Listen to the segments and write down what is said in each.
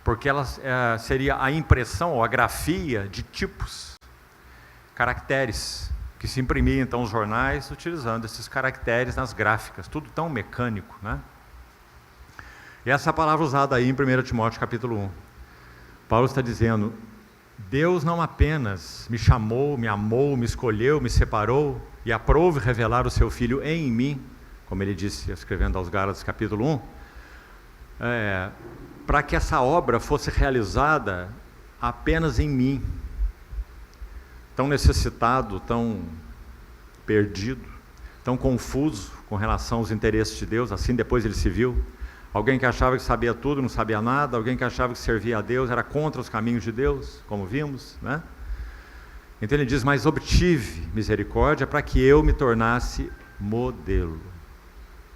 porque ela seria a impressão ou a grafia de tipos, caracteres, que se imprimiam então os jornais utilizando esses caracteres nas gráficas, tudo tão mecânico, né? E essa palavra usada aí em 1 Timóteo capítulo 1. Paulo está dizendo, Deus não apenas me chamou, me amou, me escolheu, me separou e aprove revelar o seu Filho em mim, como ele disse escrevendo aos Gálatas capítulo 1, para que essa obra fosse realizada apenas em mim, tão necessitado, tão perdido, tão confuso com relação aos interesses de Deus. Assim depois ele se viu, alguém que achava que sabia tudo, não sabia nada, alguém que achava que servia a Deus, era contra os caminhos de Deus, como vimos, né? Então ele diz, mas obtive misericórdia para que eu me tornasse modelo,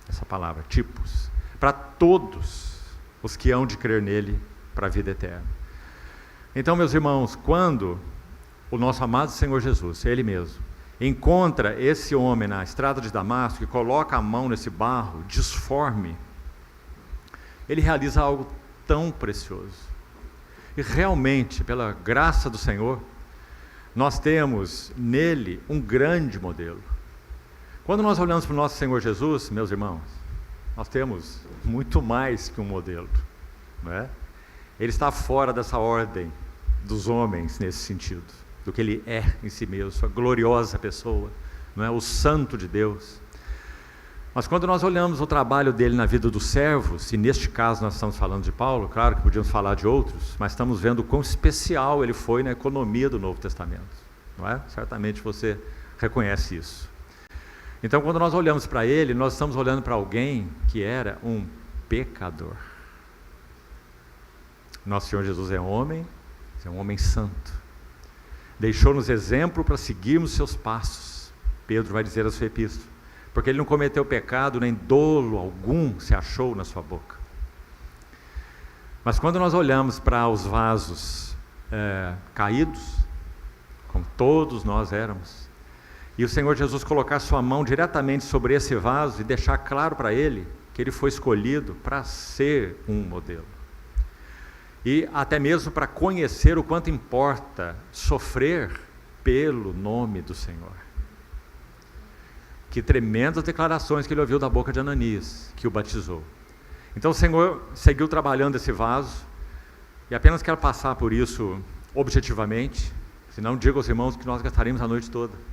essa palavra, tipos, para todos os que hão de crer nele para a vida eterna. Então, meus irmãos, quando o nosso amado Senhor Jesus, Ele mesmo, encontra esse homem na estrada de Damasco e coloca a mão nesse barro disforme, Ele realiza algo tão precioso. E realmente, pela graça do Senhor, nós temos nele um grande modelo. Quando nós olhamos para o nosso Senhor Jesus, meus irmãos, nós temos muito mais que um modelo, não é? Ele está fora dessa ordem dos homens nesse sentido, do que ele é em si mesmo, sua gloriosa pessoa, não é? O santo de Deus. Mas quando nós olhamos o trabalho dele na vida dos servos, e neste caso nós estamos falando de Paulo, claro que podíamos falar de outros, mas estamos vendo quão especial ele foi na economia do Novo Testamento, não é? Certamente você reconhece isso. Então, quando nós olhamos para ele, nós estamos olhando para alguém que era um pecador. Nosso Senhor Jesus é um homem santo. Deixou-nos exemplo para seguirmos seus passos. Pedro vai dizer a sua epístola, porque ele não cometeu pecado, nem dolo algum se achou na sua boca. Mas quando nós olhamos para os vasos caídos, como todos nós éramos, e o Senhor Jesus colocar sua mão diretamente sobre esse vaso e deixar claro para ele que ele foi escolhido para ser um modelo. E até mesmo para conhecer o quanto importa sofrer pelo nome do Senhor. Que tremendas declarações que ele ouviu da boca de Ananias, que o batizou. Então o Senhor seguiu trabalhando esse vaso, e apenas quero passar por isso objetivamente, senão digo aos irmãos que nós gastaríamos a noite toda,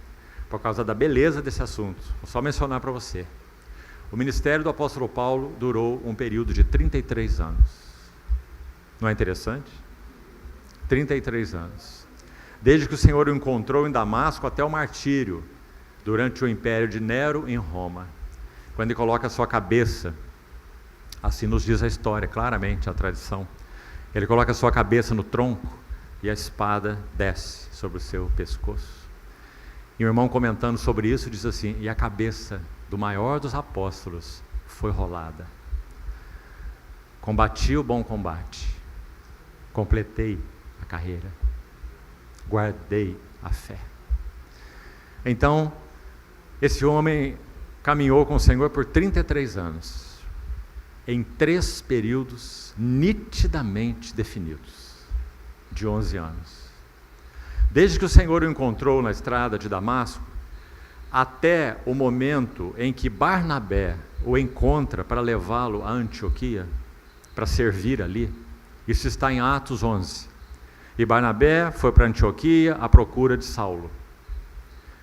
por causa da beleza desse assunto. Vou só mencionar para você. O ministério do apóstolo Paulo durou um período de 33 anos. Não é interessante? 33 anos. Desde que o Senhor o encontrou em Damasco até o martírio, durante o império de Nero em Roma. Quando ele coloca a sua cabeça, assim nos diz a história, claramente a tradição, ele coloca a sua cabeça no tronco e a espada desce sobre o seu pescoço. E o irmão comentando sobre isso diz assim, e a cabeça do maior dos apóstolos foi rolada. Combati o bom combate, completei a carreira, guardei a fé. Então, esse homem caminhou com o Senhor por 33 anos, em 3 períodos nitidamente definidos, de 11 anos. Desde que o Senhor o encontrou na estrada de Damasco, até o momento em que Barnabé o encontra para levá-lo a Antioquia, para servir ali. Isso está em Atos 11. E Barnabé foi para Antioquia à procura de Saulo,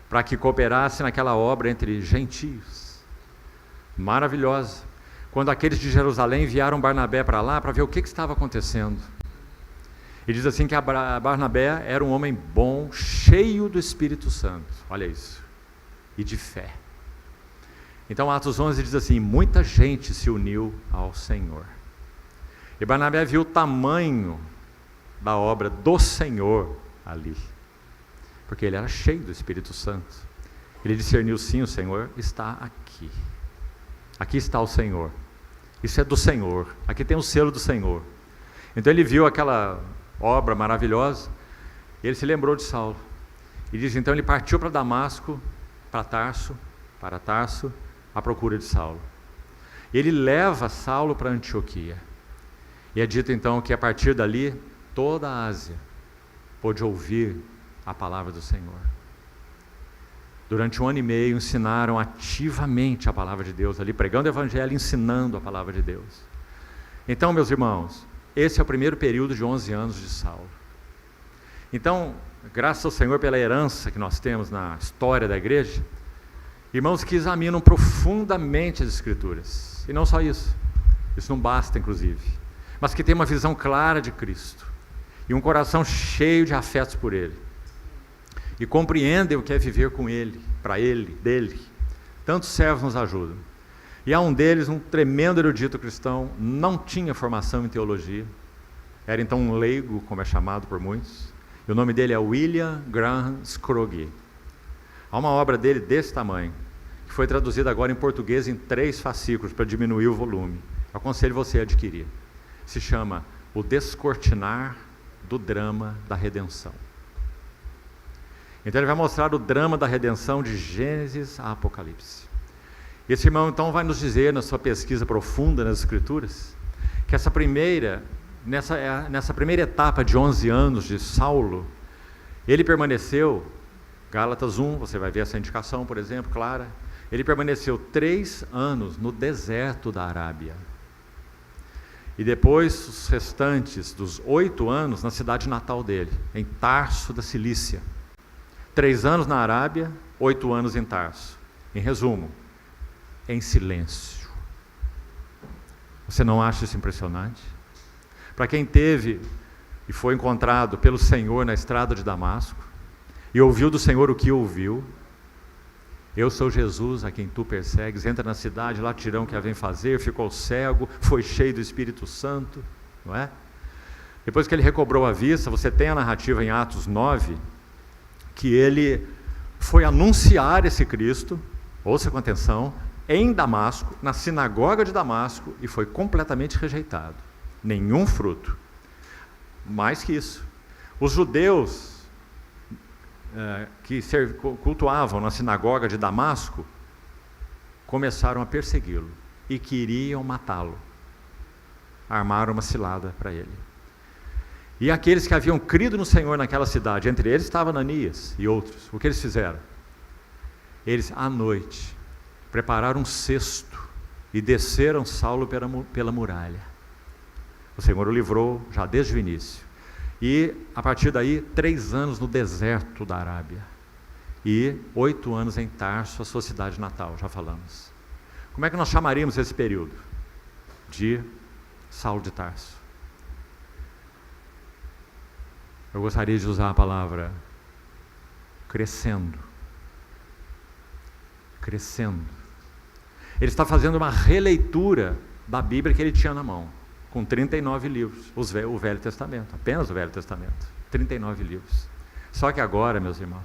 para que cooperasse naquela obra entre gentios. Maravilhosa. Quando aqueles de Jerusalém enviaram Barnabé para lá, para ver o que estava acontecendo. E diz assim que Barnabé era um homem bom, cheio do Espírito Santo, olha isso, e de fé. Então Atos 11 diz assim, muita gente se uniu ao Senhor. E Barnabé viu o tamanho da obra do Senhor ali, porque ele era cheio do Espírito Santo. Ele discerniu, sim, o Senhor está aqui. Aqui está o Senhor. Isso é do Senhor. Aqui tem o selo do Senhor. Então ele viu aquela obra maravilhosa, e ele se lembrou de Saulo. E diz, então ele partiu para Damasco, para Tarso, à procura de Saulo. Ele leva Saulo para Antioquia. E é dito então que a partir dali, toda a Ásia pôde ouvir a palavra do Senhor. Durante 1 ano e meio ensinaram ativamente a palavra de Deus ali, pregando o evangelho, ensinando a palavra de Deus. Então, meus irmãos, esse é o primeiro período de 11 anos de Saulo. Então, graças ao Senhor pela herança que nós temos na história da igreja, irmãos que examinam profundamente as Escrituras. E não só isso, isso não basta inclusive, mas que tem uma visão clara de Cristo e um coração cheio de afetos por Ele. E compreendem o que é viver com Ele, para Ele, dele. Tantos servos nos ajudam. E há um deles, um tremendo erudito cristão, não tinha formação em teologia, era então um leigo, como é chamado por muitos, e o nome dele é William Graham Scroggie. Há uma obra dele desse tamanho, que foi traduzida agora em português em 3 fascículos, para diminuir o volume. Eu aconselho você a adquirir. Se chama O Descortinar do Drama da Redenção. Então ele vai mostrar o drama da redenção de Gênesis a Apocalipse. Esse irmão então vai nos dizer, na sua pesquisa profunda nas Escrituras, que nessa primeira etapa de 11 anos de Saulo, ele permaneceu, Gálatas 1, você vai ver essa indicação, por exemplo, clara, ele permaneceu 3 anos no deserto da Arábia. E depois os restantes dos 8 anos na cidade natal dele, em Tarso da Cilícia. 3 anos na Arábia, 8 anos em Tarso. Em resumo, em silêncio. Você não acha isso impressionante? Para quem teve e foi encontrado pelo Senhor na estrada de Damasco, e ouviu do Senhor o que ouviu, eu sou Jesus a quem tu persegues, entra na cidade, lá te dirão o que a vem fazer, ficou cego, foi cheio do Espírito Santo, não é? Depois que ele recobrou a vista, você tem a narrativa em Atos 9, que ele foi anunciar esse Cristo, ouça com atenção, em Damasco, na sinagoga de Damasco, e foi completamente rejeitado. Nenhum fruto. Mais que isso, os judeus que cultuavam na sinagoga de Damasco começaram a persegui-lo e queriam matá-lo. Armaram uma cilada para ele. E aqueles que haviam crido no Senhor naquela cidade, entre eles estava Ananias e outros, o que eles fizeram? Eles, à noite, prepararam um cesto e desceram Saulo pela muralha. O Senhor o livrou já desde o início. E, a partir daí, 3 anos no deserto da Arábia. E 8 anos em Tarso, a sua cidade natal, já falamos. Como é que nós chamaríamos esse período? De Saulo de Tarso. Eu gostaria de usar a palavra crescendo. Crescendo. Ele está fazendo uma releitura da Bíblia que ele tinha na mão, com 39 livros, o Velho Testamento, apenas o Velho Testamento, 39 livros. Só que agora, meus irmãos,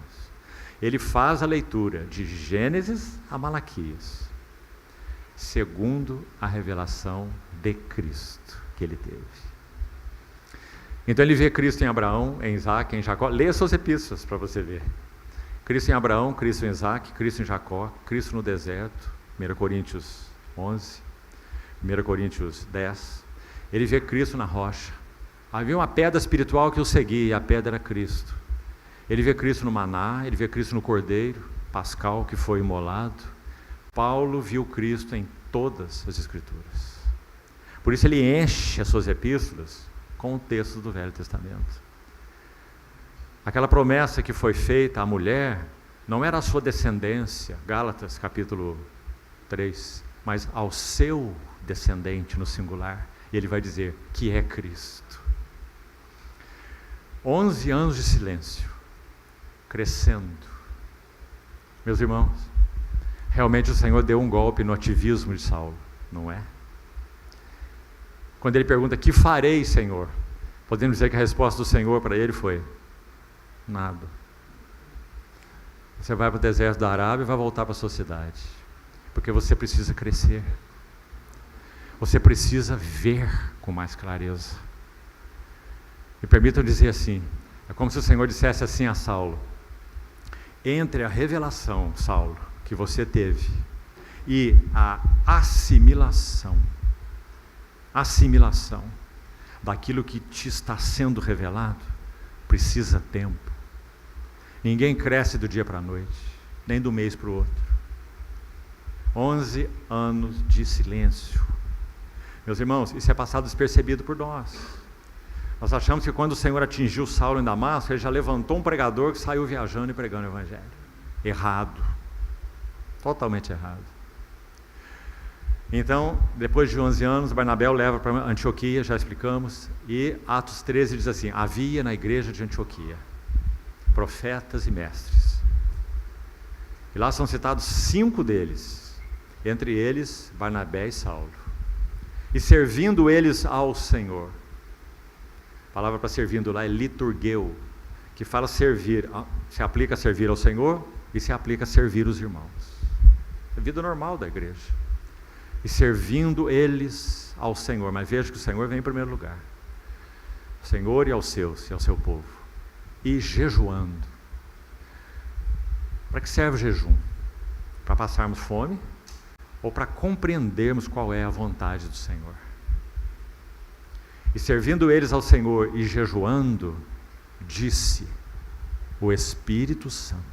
ele faz a leitura de Gênesis a Malaquias, segundo a revelação de Cristo que ele teve. Então ele vê Cristo em Abraão, em Isaac, em Jacó. Leia suas epístolas para você ver. Cristo em Abraão, Cristo em Isaac, Cristo em Jacó, Cristo no deserto, 1 Coríntios 11, 1 Coríntios 10. Ele vê Cristo na rocha. Havia uma pedra espiritual que o seguia, e a pedra era Cristo. Ele vê Cristo no maná, ele vê Cristo no cordeiro pascal que foi imolado. Paulo viu Cristo em todas as Escrituras. Por isso ele enche as suas epístolas com o texto do Velho Testamento. Aquela promessa que foi feita à mulher não era a sua descendência, Gálatas capítulo 3, mas ao seu descendente no singular. E ele vai dizer que é Cristo. 11 anos de silêncio, crescendo. Meus irmãos, realmente o Senhor deu um golpe no ativismo de Saulo, não é? Quando ele pergunta, que farei, Senhor? Podemos dizer que a resposta do Senhor para ele foi, nada. Você vai para o deserto da Arábia e vai voltar para a sua cidade, porque você precisa crescer. Você precisa ver com mais clareza. Me permitam dizer assim, é como se o Senhor dissesse assim a Saulo, entre a revelação, Saulo, que você teve, e a assimilação, daquilo que te está sendo revelado, precisa tempo. Ninguém cresce do dia para a noite, nem do mês para o outro. 11 anos de silêncio. Meus irmãos, isso é passado despercebido por nós. Nós achamos que quando o Senhor atingiu Saulo em Damasco, ele já levantou um pregador que saiu viajando e pregando o Evangelho. Errado. Totalmente errado. Então, depois de 11 anos, Barnabé o leva para Antioquia, já explicamos, e Atos 13 diz assim: havia na igreja de Antioquia profetas e mestres. E lá são citados 5 deles, entre eles Barnabé e Saulo. E servindo eles ao Senhor. A palavra para servindo lá é liturgeu, que fala servir, se aplica a servir ao Senhor e se aplica a servir os irmãos. É a vida normal da igreja. E servindo eles ao Senhor, mas veja que o Senhor vem em primeiro lugar. O Senhor e aos seus, e ao seu povo. E jejuando. Para que serve o jejum? Para passarmos fome ou para compreendermos qual é a vontade do Senhor? E servindo eles ao Senhor e jejuando, disse o Espírito Santo,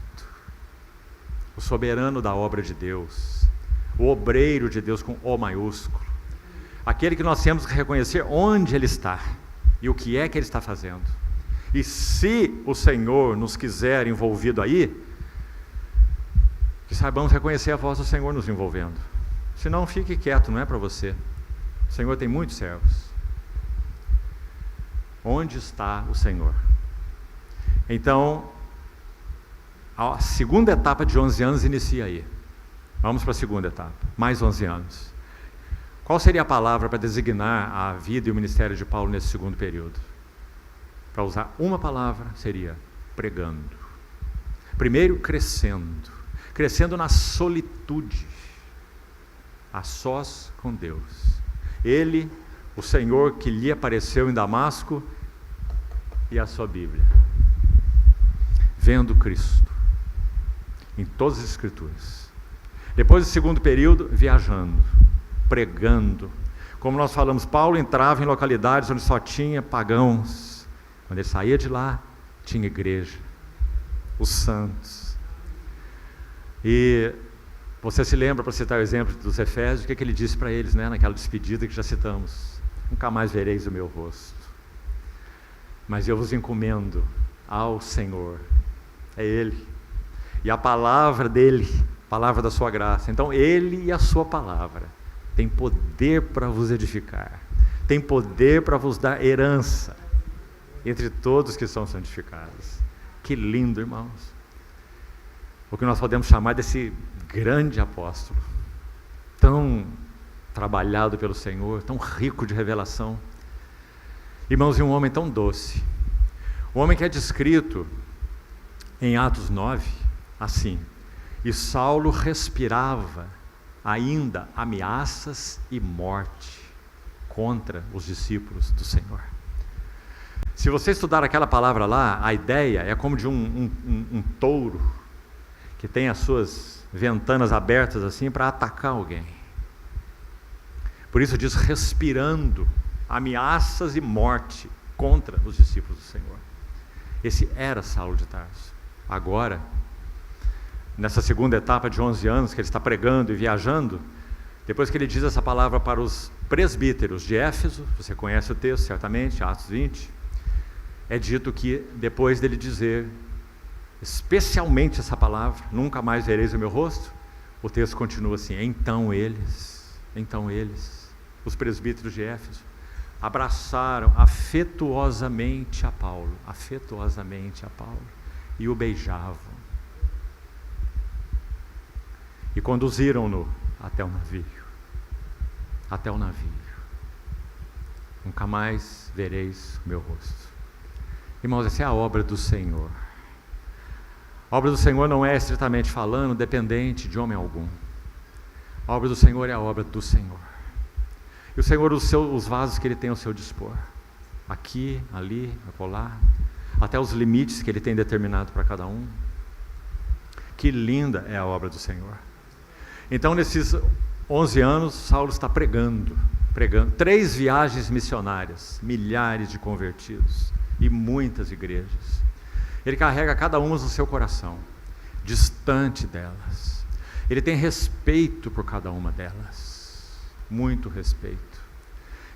o soberano da obra de Deus, o obreiro de Deus com O maiúsculo, aquele que nós temos que reconhecer onde Ele está e o que é que Ele está fazendo. E se o Senhor nos quiser envolvido aí, que saibamos reconhecer a voz do Senhor nos envolvendo. Se não, fique quieto, não é para você. O Senhor tem muitos servos. Onde está o Senhor? Então, a segunda etapa de 11 anos inicia aí. Vamos para a segunda etapa, mais 11 anos. Qual seria a palavra para designar a vida e o ministério de Paulo nesse segundo período? Para usar uma palavra, seria pregando. Primeiro, crescendo. Crescendo na solitude, a sós com Deus. Ele, o Senhor que lhe apareceu em Damasco, e a sua Bíblia. Vendo Cristo em todas as Escrituras. Depois do segundo período, viajando, pregando. Como nós falamos, Paulo entrava em localidades onde só tinha pagãos. Quando ele saía de lá, tinha igreja, os santos. E você se lembra, para citar o exemplo dos Efésios, o que ele disse para eles, né, naquela despedida que já citamos: nunca mais vereis o meu rosto, mas eu vos encomendo ao Senhor. É Ele, e a palavra dEle, palavra da sua graça. Então Ele e a sua palavra tem poder para vos edificar, tem poder para vos dar herança entre todos que são santificados. Que lindo, irmãos, o que nós podemos chamar desse grande apóstolo, tão trabalhado pelo Senhor, tão rico de revelação. Irmãos, e um homem tão doce, um homem que é descrito em Atos 9, assim: e Saulo respirava ainda ameaças e morte contra os discípulos do Senhor. Se você estudar aquela palavra lá, a ideia é como de um touro que tem as suas ventanas abertas assim para atacar alguém. Por isso diz respirando ameaças e morte contra os discípulos do Senhor. Esse era Saulo de Tarso. Agora, nessa segunda etapa de 11 anos que ele está pregando e viajando, depois que ele diz essa palavra para os presbíteros de Éfeso, você conhece o texto certamente, Atos 20, é dito que depois dele dizer especialmente essa palavra, nunca mais vereis o meu rosto, o texto continua assim: então eles, os presbíteros de Éfeso, abraçaram afetuosamente a Paulo, e o beijavam, e conduziram-no até o navio. Nunca mais vereis o meu rosto. Irmãos, essa é a obra do Senhor. A obra do Senhor não é, estritamente falando, dependente de homem algum. A obra do Senhor é a obra do Senhor. E o Senhor, os vasos que Ele tem ao seu dispor, aqui, ali, acolá, até os limites que Ele tem determinado para cada um. Que linda é a obra do Senhor. Então, nesses 11 anos, Saulo está pregando, pregando. 3 viagens missionárias, milhares de convertidos e muitas igrejas. Ele carrega cada uma no seu coração, distante delas. Ele tem respeito por cada uma delas, muito respeito.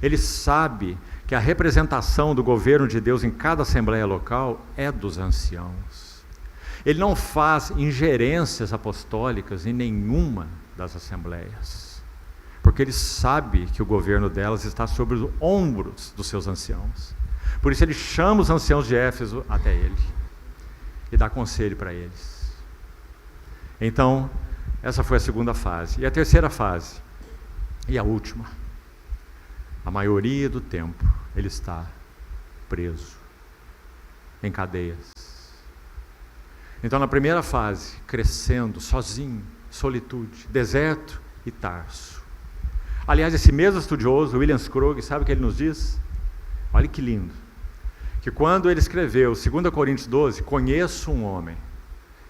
Ele sabe que a representação do governo de Deus em cada assembleia local é dos anciãos. Ele não faz ingerências apostólicas em nenhuma das assembleias, porque ele sabe que o governo delas está sobre os ombros dos seus anciãos. Por isso ele chama os anciãos de Éfeso até ele e dá conselho para eles. Então, essa foi a segunda fase. E a terceira fase, e a última, a maioria do tempo ele está preso, em cadeias. Então, na primeira fase, crescendo, sozinho, solitude, deserto e Tarso. Aliás, esse mesmo estudioso, William Scroggie, sabe o que ele nos diz? Olha que lindo. Que quando ele escreveu 2 Coríntios 12, conheço um homem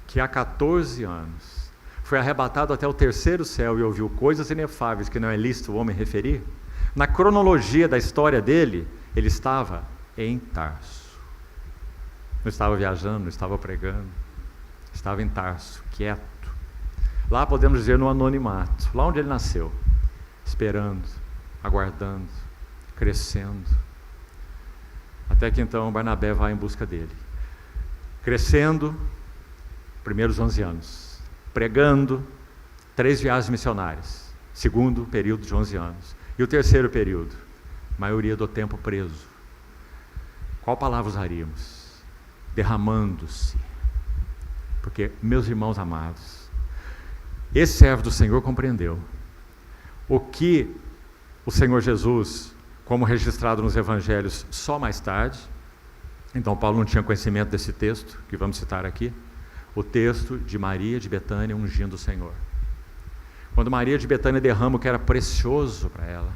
que há 14 anos foi arrebatado até o 3º céu e ouviu coisas inefáveis que não é lícito o homem referir, na cronologia da história dele, ele estava em Tarso. Não estava viajando, não estava pregando, estava em Tarso, quieto. Lá podemos dizer no anonimato, lá onde ele nasceu, esperando, aguardando, crescendo. Até que então Barnabé vai em busca dele. Crescendo, primeiros 11 anos. Pregando, 3 viagens missionárias. Segundo período de 11 anos. E o terceiro período, maioria do tempo preso. Qual palavra usaríamos? Derramando-se. Porque, meus irmãos amados, esse servo do Senhor compreendeu o que o Senhor Jesus, como registrado nos evangelhos só mais tarde, então Paulo não tinha conhecimento desse texto, que vamos citar aqui, o texto de Maria de Betânia ungindo o Senhor. Quando Maria de Betânia derrama o que era precioso para ela,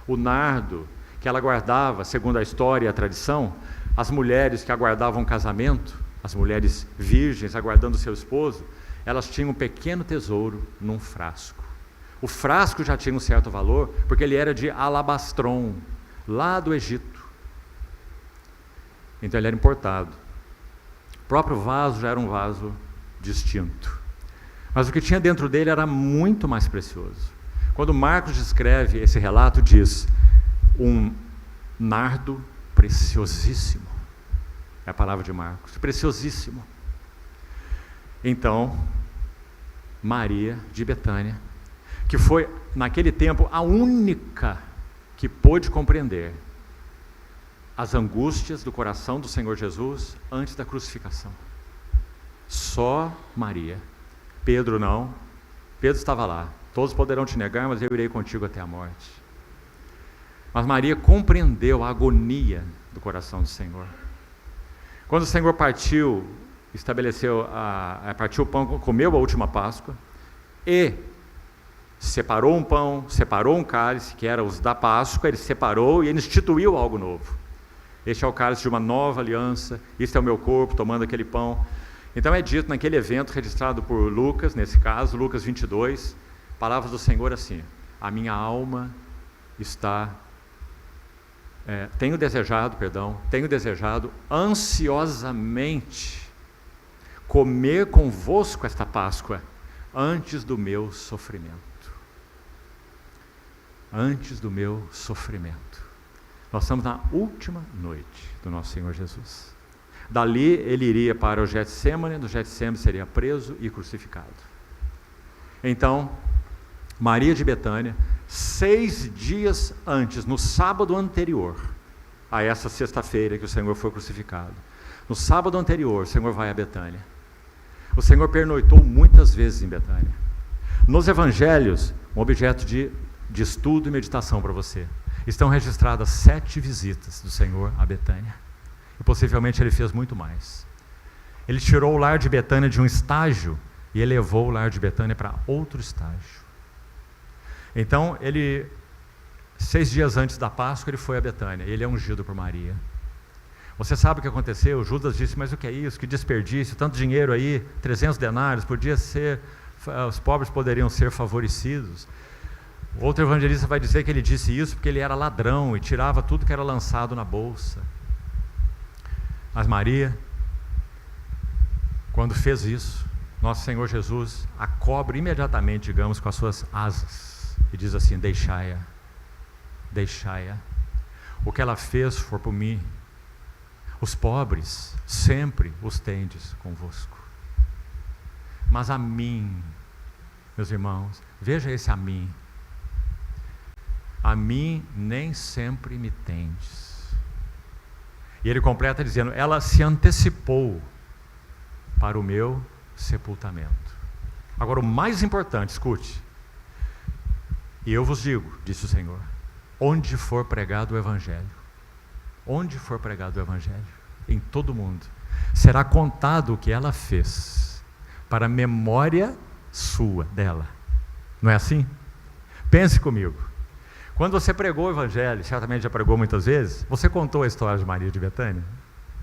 o nardo que ela guardava, segundo a história e a tradição, as mulheres que aguardavam o casamento, as mulheres virgens aguardando seu esposo, elas tinham um pequeno tesouro num frasco. O frasco já tinha um certo valor, porque ele era de alabastron, lá do Egito. Então ele era importado. O próprio vaso já era um vaso distinto. Mas o que tinha dentro dele era muito mais precioso. Quando Marcos descreve esse relato, diz, um nardo preciosíssimo. É a palavra de Marcos, preciosíssimo. Então, Maria de Betânia, que foi, naquele tempo, a única que pôde compreender as angústias do coração do Senhor Jesus antes da crucificação. Só Maria. Pedro não. Pedro estava lá. Todos poderão te negar, mas eu irei contigo até a morte. Mas Maria compreendeu a agonia do coração do Senhor. Quando o Senhor partiu, partiu o pão, comeu a última Páscoa e separou um pão, separou um cálice, que era os da Páscoa, ele separou e ele instituiu algo novo. Este é o cálice de uma nova aliança, este é o meu corpo, tomando aquele pão. Então é dito naquele evento, registrado por Lucas, nesse caso, Lucas 22, palavras do Senhor assim, a minha alma está, tenho desejado ansiosamente comer convosco esta Páscoa, antes do meu sofrimento. Antes do meu sofrimento. Nós estamos na última noite do nosso Senhor Jesus. Dali ele iria para o Getsêmani, do Getsêmani seria preso e crucificado. Então, Maria de Betânia, 6 dias antes, no sábado anterior a essa sexta-feira que o Senhor foi crucificado, no sábado anterior, o Senhor vai a Betânia. O Senhor pernoitou muitas vezes em Betânia. Nos evangelhos, um objeto de estudo e meditação para você, estão registradas 7 visitas do Senhor a Betânia. E possivelmente ele fez muito mais. Ele tirou o lar de Betânia de um estágio e elevou o lar de Betânia para outro estágio. Então, 6 dias antes da Páscoa, ele foi a Betânia, ele é ungido por Maria. Você sabe o que aconteceu? Judas disse, mas o que é isso? Que desperdício, tanto dinheiro aí, 300 denários, podia ser, os pobres poderiam ser favorecidos. Outro evangelista vai dizer que ele disse isso porque ele era ladrão e tirava tudo que era lançado na bolsa. Mas Maria, quando fez isso, nosso Senhor Jesus a cobre imediatamente, digamos, com as suas asas e diz assim: deixai-a, deixai-a. O que ela fez foi por mim. Os pobres sempre os tendes convosco, mas a mim, meus irmãos, veja esse a mim nem sempre me tendes. E ele completa dizendo: ela se antecipou para o meu sepultamento. Agora, o mais importante, escute: e eu vos digo, disse o Senhor, onde for pregado o Evangelho, onde for pregado o Evangelho, em todo o mundo, será contado o que ela fez, para a memória sua, dela. Não é assim? Pense comigo. Quando você pregou o Evangelho, certamente já pregou muitas vezes, você contou a história de Maria de Betânia?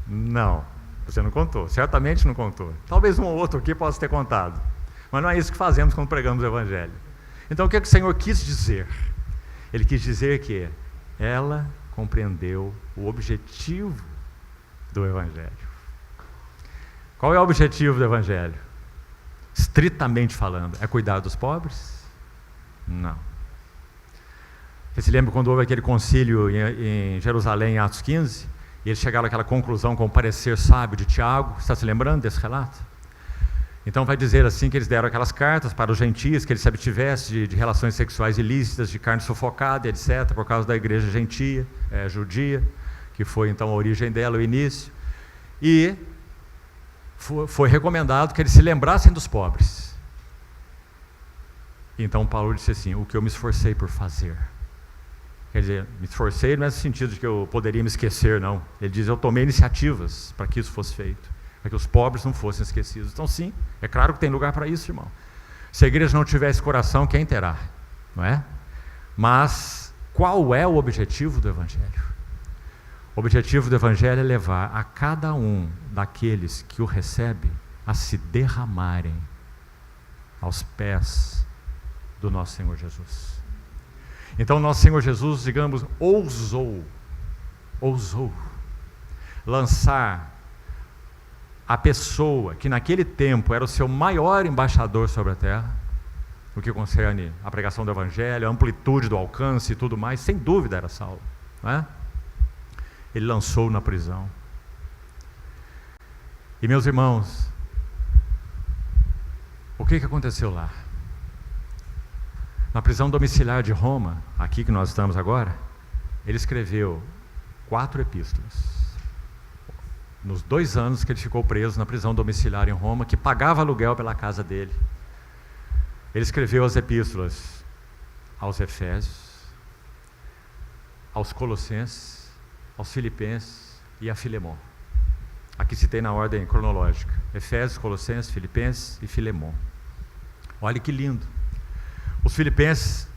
Não, você não contou, certamente não contou. Talvez um ou outro aqui possa ter contado, mas não é isso que fazemos quando pregamos o Evangelho. Então o que o Senhor quis dizer? Ele quis dizer que ela compreendeu o objetivo do Evangelho. Qual é o objetivo do Evangelho? Estritamente falando, é cuidar dos pobres? Não. Você se lembra quando houve aquele concílio em Jerusalém, em Atos 15, e eles chegaram àquela conclusão com o parecer sábio de Tiago? Está se lembrando desse relato? Então vai dizer assim que eles deram aquelas cartas para os gentios, que eles se abstivessem de relações sexuais ilícitas, de carne sufocada, etc., por causa da igreja judia, que foi então a origem dela, o início. E foi recomendado que eles se lembrassem dos pobres. Então Paulo disse assim: o que eu me esforcei por fazer. Quer dizer, me esforcei não é no sentido de que eu poderia me esquecer, não. Ele diz: eu tomei iniciativas para que isso fosse feito, para que os pobres não fossem esquecidos. Então sim, é claro que tem lugar para isso, irmão. Se a igreja não tiver esse coração, quem terá? Não é? Mas qual é o objetivo do Evangelho? O objetivo do Evangelho é levar a cada um daqueles que o recebe a se derramarem aos pés do nosso Senhor Jesus. Então nosso Senhor Jesus, digamos, ousou lançar a pessoa que naquele tempo era o seu maior embaixador sobre a terra, no que concerne a pregação do Evangelho, a amplitude do alcance e tudo mais, sem dúvida era Saulo, não é? Ele lançou na prisão. E meus irmãos, o que aconteceu lá? Na prisão domiciliar de Roma, aqui que nós estamos agora, ele escreveu 4 epístolas. Nos 2 anos que ele ficou preso na prisão domiciliar em Roma, que pagava aluguel pela casa dele, ele escreveu as epístolas aos Efésios, aos Colossenses, aos Filipenses e a Filemon. Aqui citei na ordem cronológica: Efésios, Colossenses, Filipenses e Filemon. Olha que lindo. Os filipenses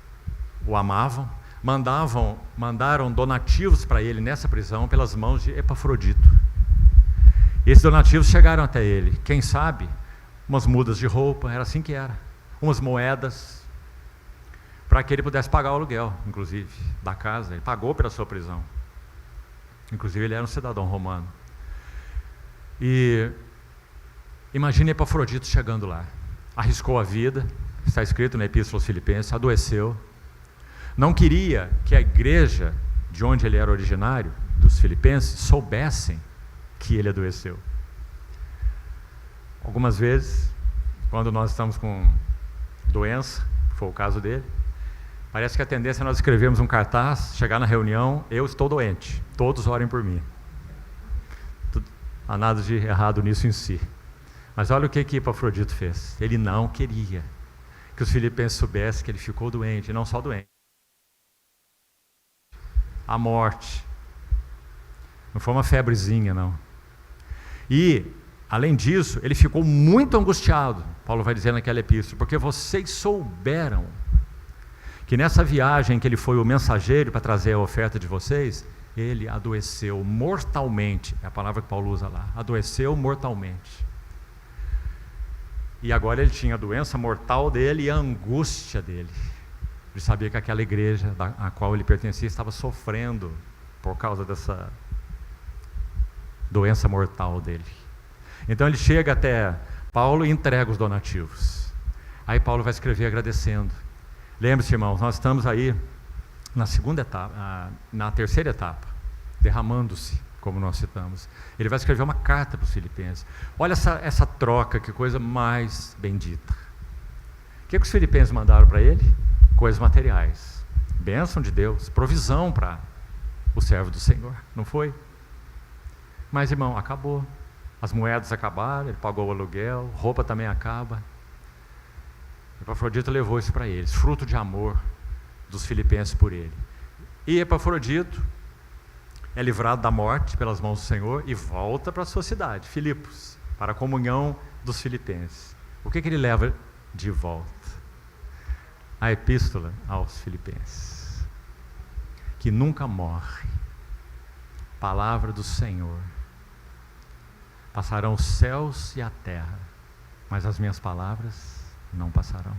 o amavam, mandaram donativos para ele nessa prisão pelas mãos de Epafrodito. E esses donativos chegaram até ele. Quem sabe, umas mudas de roupa, era assim que era. Umas moedas, para que ele pudesse pagar o aluguel, inclusive, da casa. Ele pagou pela sua prisão. Inclusive, ele era um cidadão romano. E imagine Epafrodito chegando lá. Arriscou a vida, está escrito na Epístola aos Filipenses, adoeceu. Não queria que a igreja de onde ele era originário, dos filipenses, soubessem que ele adoeceu. Algumas vezes, quando nós estamos com doença, foi o caso dele, parece que a tendência é nós escrevermos um cartaz, chegar na reunião: eu estou doente, todos orem por mim. Há nada de errado nisso em si. Mas olha o que Epafrodito fez. Ele não queria que os filipenses soubessem que ele ficou doente, e não só doente, a morte. Não foi uma febrezinha, não. E, além disso, ele ficou muito angustiado, Paulo vai dizer naquela epístola, porque vocês souberam que nessa viagem que ele foi o mensageiro para trazer a oferta de vocês, ele adoeceu mortalmente, é a palavra que Paulo usa lá, adoeceu mortalmente. E agora ele tinha a doença mortal dele e a angústia dele. de saber que aquela igreja a qual ele pertencia estava sofrendo por causa dessa doença mortal dele. Então ele chega até Paulo e entrega os donativos. Aí Paulo vai escrever agradecendo. Lembre-se, irmãos, nós estamos aí na segunda etapa, na terceira etapa, derramando-se, como nós citamos. Ele vai escrever uma carta para os filipenses. Olha essa troca, que coisa mais bendita. O que os filipenses mandaram para ele? Coisas materiais, bênção de Deus, provisão para o servo do Senhor, não foi? Mas, irmão, acabou. As moedas acabaram, ele pagou o aluguel, roupa também acaba. Epafrodito levou isso para eles, fruto de amor dos filipenses por ele. E Epafrodito é livrado da morte pelas mãos do Senhor e volta para a sua cidade, Filipos, para a comunhão dos filipenses. O que ele leva de volta? A epístola aos filipenses, que nunca morre. Palavra do Senhor. Passarão os céus e a terra, mas as minhas palavras não passarão.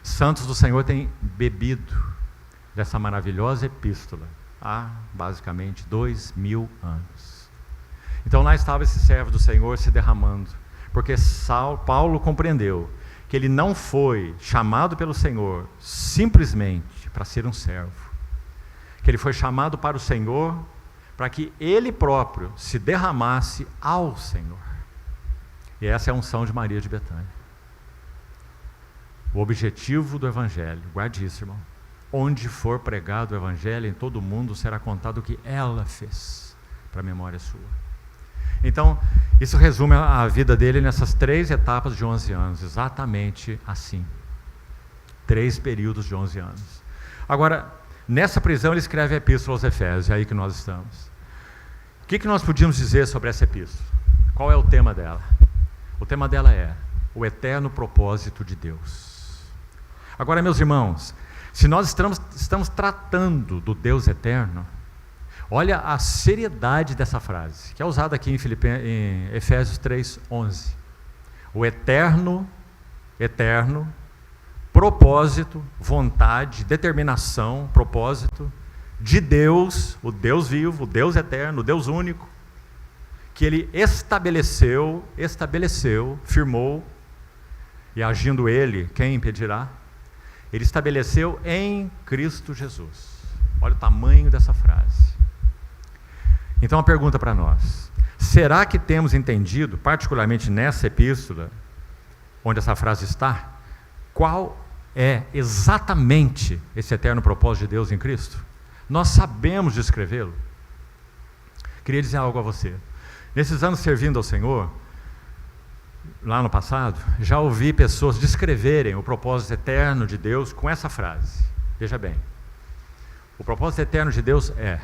Santos do Senhor têm bebido dessa maravilhosa epístola há basicamente 2000 anos. Então lá estava esse servo do Senhor se derramando, porque Paulo compreendeu que ele não foi chamado pelo Senhor simplesmente para ser um servo, que ele foi chamado para o Senhor para que ele próprio se derramasse ao Senhor. E essa é a unção de Maria de Betânia. O objetivo do Evangelho, guarde isso, irmão. Onde for pregado o Evangelho, em todo o mundo será contado o que ela fez, para a memória sua. Então, isso resume a vida dele nessas 3 etapas de 11 anos, exatamente assim. 3 períodos de 11 anos. Agora, nessa prisão ele escreve a epístola aos Efésios, é aí que nós estamos. O que nós podíamos dizer sobre essa epístola? Qual é o tema dela? O tema dela é o eterno propósito de Deus. Agora, meus irmãos, se nós estamos tratando do Deus eterno, olha a seriedade dessa frase, que é usada aqui em Efésios 3:11. O eterno propósito, vontade, determinação, propósito de Deus, o Deus vivo, o Deus eterno, o Deus único, que Ele estabeleceu, firmou, e agindo Ele, quem impedirá? Ele estabeleceu em Cristo Jesus. Olha o tamanho dessa frase. Então a pergunta para nós: será que temos entendido, particularmente nessa epístola, onde essa frase está, qual é exatamente esse eterno propósito de Deus em Cristo? Nós sabemos descrevê-lo? Queria dizer algo a você. Nesses anos servindo ao Senhor, lá no passado, já ouvi pessoas descreverem o propósito eterno de Deus com essa frase. Veja bem, o propósito eterno de Deus é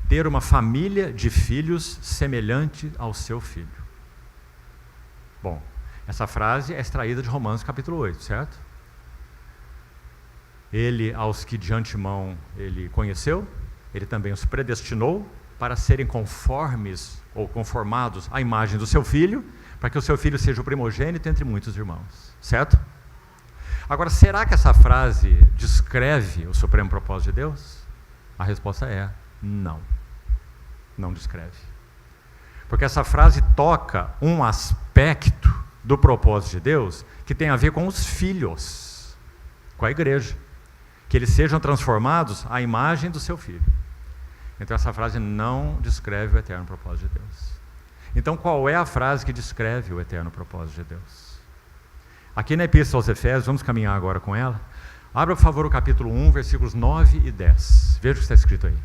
ter uma família de filhos semelhante ao seu filho. Bom, essa frase é extraída de Romanos capítulo 8, certo? Ele, aos que de antemão ele conheceu, ele também os predestinou para serem conformes ou conformados à imagem do seu filho, para que o seu filho seja o primogênito entre muitos irmãos, certo? Agora, será que essa frase descreve o supremo propósito de Deus? A resposta é não. Não descreve. Porque essa frase toca um aspecto do propósito de Deus que tem a ver com os filhos, com a igreja. Que eles sejam transformados à imagem do seu filho. Então essa frase não descreve o eterno propósito de Deus. Então qual é a frase que descreve o eterno propósito de Deus? Aqui na Epístola aos Efésios, vamos caminhar agora com ela. Abra, por favor, o capítulo 1, versículos 9 e 10. Veja o que está escrito aí.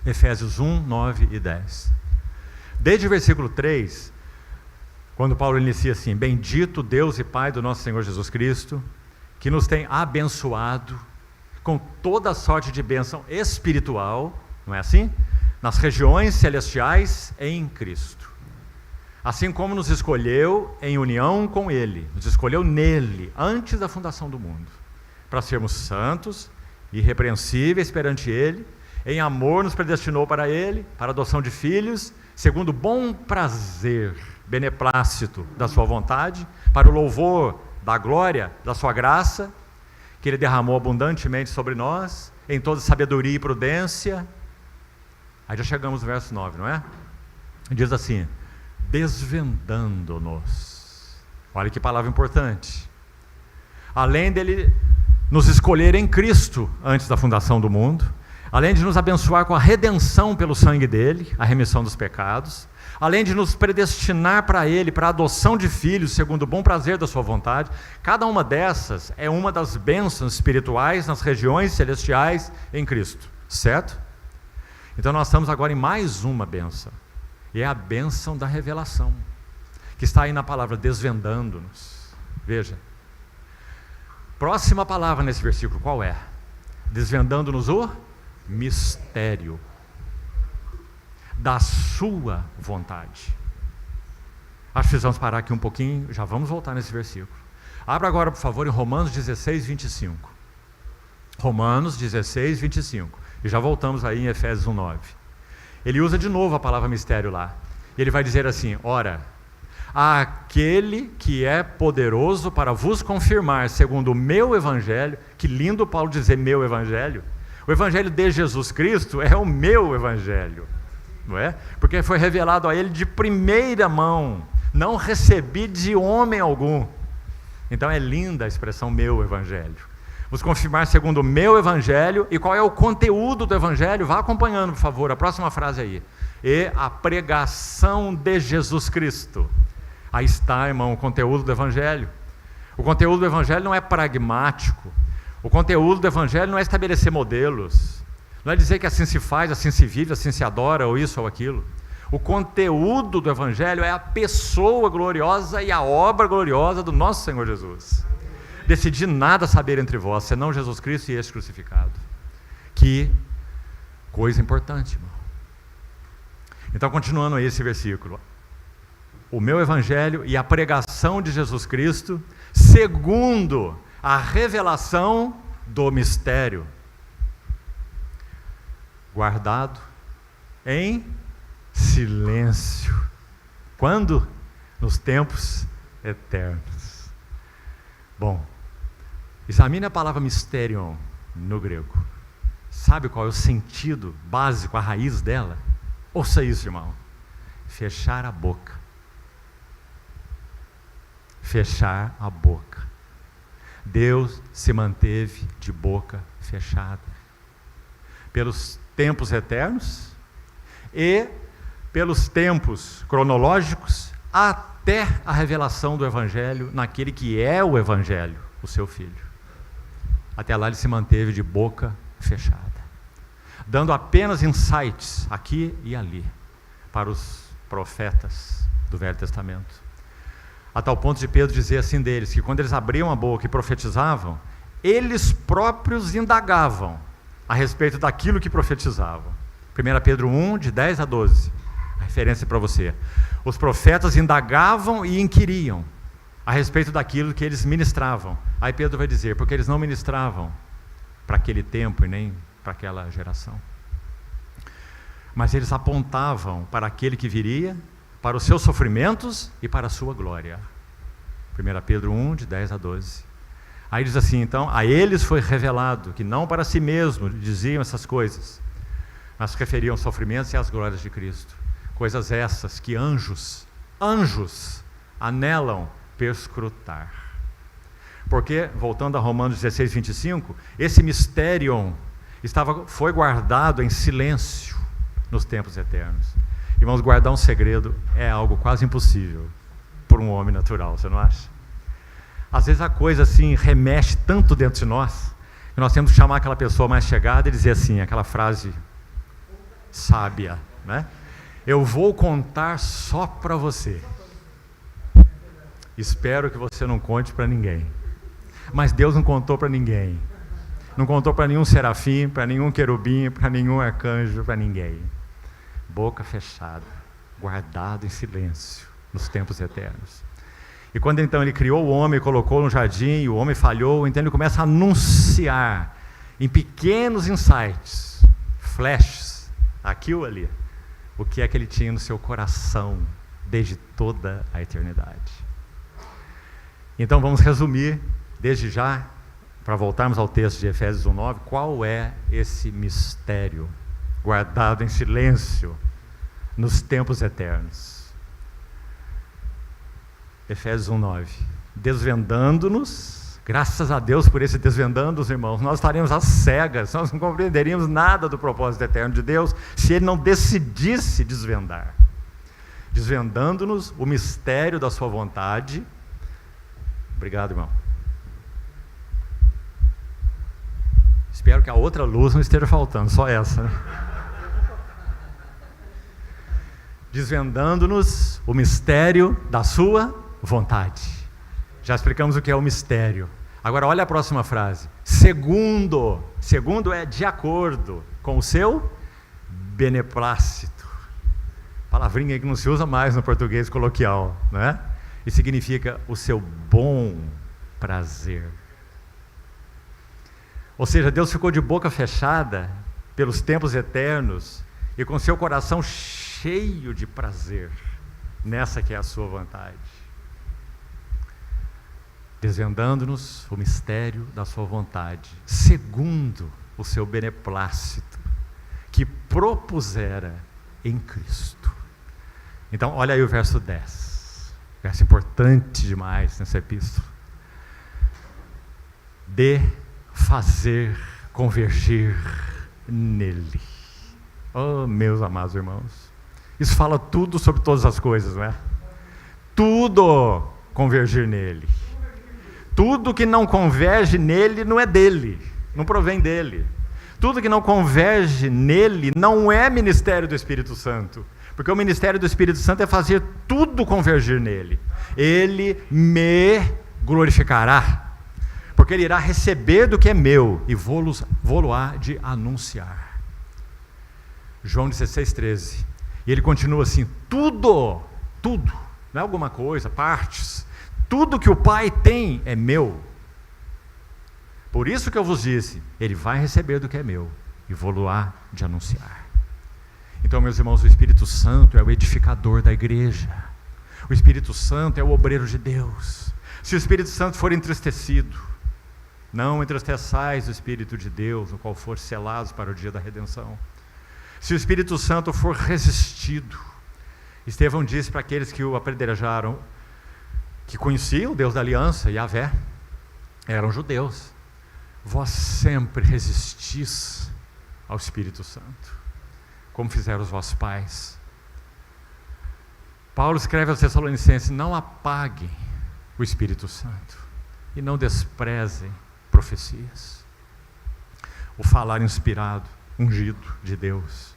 Efésios 1, 9 e 10. Desde o versículo 3, quando Paulo inicia assim: bendito Deus e Pai do nosso Senhor Jesus Cristo, que nos tem abençoado com toda sorte de bênção espiritual, não é assim? Nas regiões celestiais em Cristo. Assim como nos escolheu em união com Ele, nos escolheu nele, antes da fundação do mundo, para sermos santos, irrepreensíveis perante Ele, em amor nos predestinou para Ele, para a adoção de filhos, segundo o bom prazer, beneplácito da sua vontade, para o louvor da glória da sua graça, que Ele derramou abundantemente sobre nós, em toda sabedoria e prudência. Aí já chegamos no verso 9, não é? Diz assim, desvendando-nos. Olha que palavra importante. Além dele nos escolher em Cristo antes da fundação do mundo, além de nos abençoar com a redenção pelo sangue dele, a remissão dos pecados, além de nos predestinar para ele, para a adoção de filhos, segundo o bom prazer da sua vontade, cada uma dessas é uma das bênçãos espirituais nas regiões celestiais em Cristo, certo? Então nós estamos agora em mais uma bênção, e é a bênção da revelação, que está aí na palavra desvendando-nos. Veja, próxima palavra nesse versículo, qual é? Desvendando-nos o mistério da sua vontade. Acho que precisamos parar aqui um pouquinho, já vamos voltar nesse versículo. Abra agora, por favor, em Romanos 16, 25. Romanos 16, 25. E já voltamos aí em Efésios 1, 9. Ele usa de novo a palavra mistério lá. E ele vai dizer assim, ora, aquele que é poderoso para vos confirmar, segundo o meu evangelho, que lindo Paulo dizer meu evangelho, o evangelho de Jesus Cristo é o meu evangelho, não é? Porque foi revelado a ele de primeira mão, não recebi de homem algum. Então é linda a expressão meu evangelho. Vos confirmar segundo o meu evangelho. E qual é o conteúdo do evangelho? Vá acompanhando, por favor, a próxima frase aí. E a pregação de Jesus Cristo. Aí está, irmão, o conteúdo do evangelho. O conteúdo do evangelho não é pragmático. O conteúdo do evangelho não é estabelecer modelos. Não é dizer que assim se faz, assim se vive, assim se adora, ou isso ou aquilo. O conteúdo do evangelho é a pessoa gloriosa e a obra gloriosa do nosso Senhor Jesus. Decidi nada saber entre vós, senão Jesus Cristo e este crucificado. Que coisa importante, irmão. Então, continuando aí esse versículo. O meu evangelho e a pregação de Jesus Cristo, segundo a revelação do mistério, guardado em silêncio. Quando? Nos tempos eternos. Bom, examine a palavra mysterion no grego. Sabe qual é o sentido básico, a raiz dela? Ouça isso, irmão. Fechar a boca. Fechar a boca. Deus se manteve de boca fechada. Pelos tempos eternos e pelos tempos cronológicos até a revelação do Evangelho naquele que é o Evangelho, o seu Filho. Até lá ele se manteve de boca fechada, dando apenas insights aqui e ali para os profetas do Velho Testamento. A tal ponto de Pedro dizer assim deles, que quando eles abriam a boca e profetizavam, eles próprios indagavam a respeito daquilo que profetizavam. 1 Pedro 1, de 10 a 12, a referência para você. Os profetas indagavam e inquiriam a respeito daquilo que eles ministravam. Aí Pedro vai dizer, porque eles não ministravam para aquele tempo e nem para aquela geração. Mas eles apontavam para aquele que viria, para os seus sofrimentos e para a sua glória. 1 Pedro 1, de 10 a 12. Aí diz assim, então, a eles foi revelado que não para si mesmo diziam essas coisas, mas referiam aos sofrimentos e às glórias de Cristo. Coisas essas que anjos anelam perscrutar. Porque, voltando a Romanos 16, 25, esse mysterion foi guardado em silêncio nos tempos eternos. Irmãos, guardar um segredo é algo quase impossível por um homem natural, você não acha? Às vezes a coisa assim remexe tanto dentro de nós, que nós temos que chamar aquela pessoa mais chegada e dizer assim, aquela frase sábia, né? Eu vou contar só para você. Espero que você não conte para ninguém. Mas Deus não contou para ninguém. Não contou para nenhum serafim, para nenhum querubim, para nenhum arcanjo, para ninguém. Boca fechada, guardado em silêncio nos tempos eternos. E quando então ele criou o homem e colocou no jardim, e o homem falhou, então ele começa a anunciar em pequenos insights, flashes, aqui ou ali, o que é que ele tinha no seu coração desde toda a eternidade. Então vamos resumir desde já, para voltarmos ao texto de Efésios 1:9, qual é esse mistério guardado em silêncio nos tempos eternos? Efésios 1:9. Desvendando-nos, graças a Deus por esse desvendando, irmãos, nós estaríamos às cegas, nós não compreenderíamos nada do propósito eterno de Deus se Ele não decidisse desvendar. Desvendando-nos o mistério da sua vontade. Obrigado, irmão. Espero que a outra luz não esteja faltando, só essa, né? Desvendando-nos o mistério da sua vontade. Já explicamos o que é o mistério. Agora olha a próxima frase. Segundo é de acordo com o seu beneplácito. Palavrinha que não se usa mais no português coloquial, né? E significa o seu bom prazer. Ou seja, Deus ficou de boca fechada pelos tempos eternos e com seu coração cheio de prazer nessa que é a sua vontade. Desvendando-nos o mistério da sua vontade, segundo o seu beneplácito, que propusera em Cristo. Então, olha aí o verso 10, verso importante demais nessa epístola. De fazer convergir nele. Oh, meus amados irmãos, isso fala tudo sobre todas as coisas, não é? Tudo convergir nele. Tudo que não converge nele não é dele, não provém dele. Tudo que não converge nele não é ministério do Espírito Santo, porque o ministério do Espírito Santo é fazer tudo convergir nele. Ele me glorificará, porque ele irá receber do que é meu e vou-lo-á de anunciar. João 16:13. E ele continua assim: tudo, não é alguma coisa, partes, tudo que o Pai tem é meu. Por isso que eu vos disse, ele vai receber do que é meu e vou-lo-á de anunciar. Então, meus irmãos, o Espírito Santo é o edificador da igreja. O Espírito Santo é o obreiro de Deus. Se o Espírito Santo for entristecido, não entristeçais o Espírito de Deus, no qual for selados para o dia da redenção. Se o Espírito Santo for resistido, Estevão disse para aqueles que o apedrejaram, que conheciam o Deus da aliança, Yahvé, eram judeus: vós sempre resistis ao Espírito Santo, como fizeram os vossos pais. Paulo escreve aos Tessalonicenses: não apaguem o Espírito Santo e não desprezem profecias. O falar inspirado, ungido de Deus.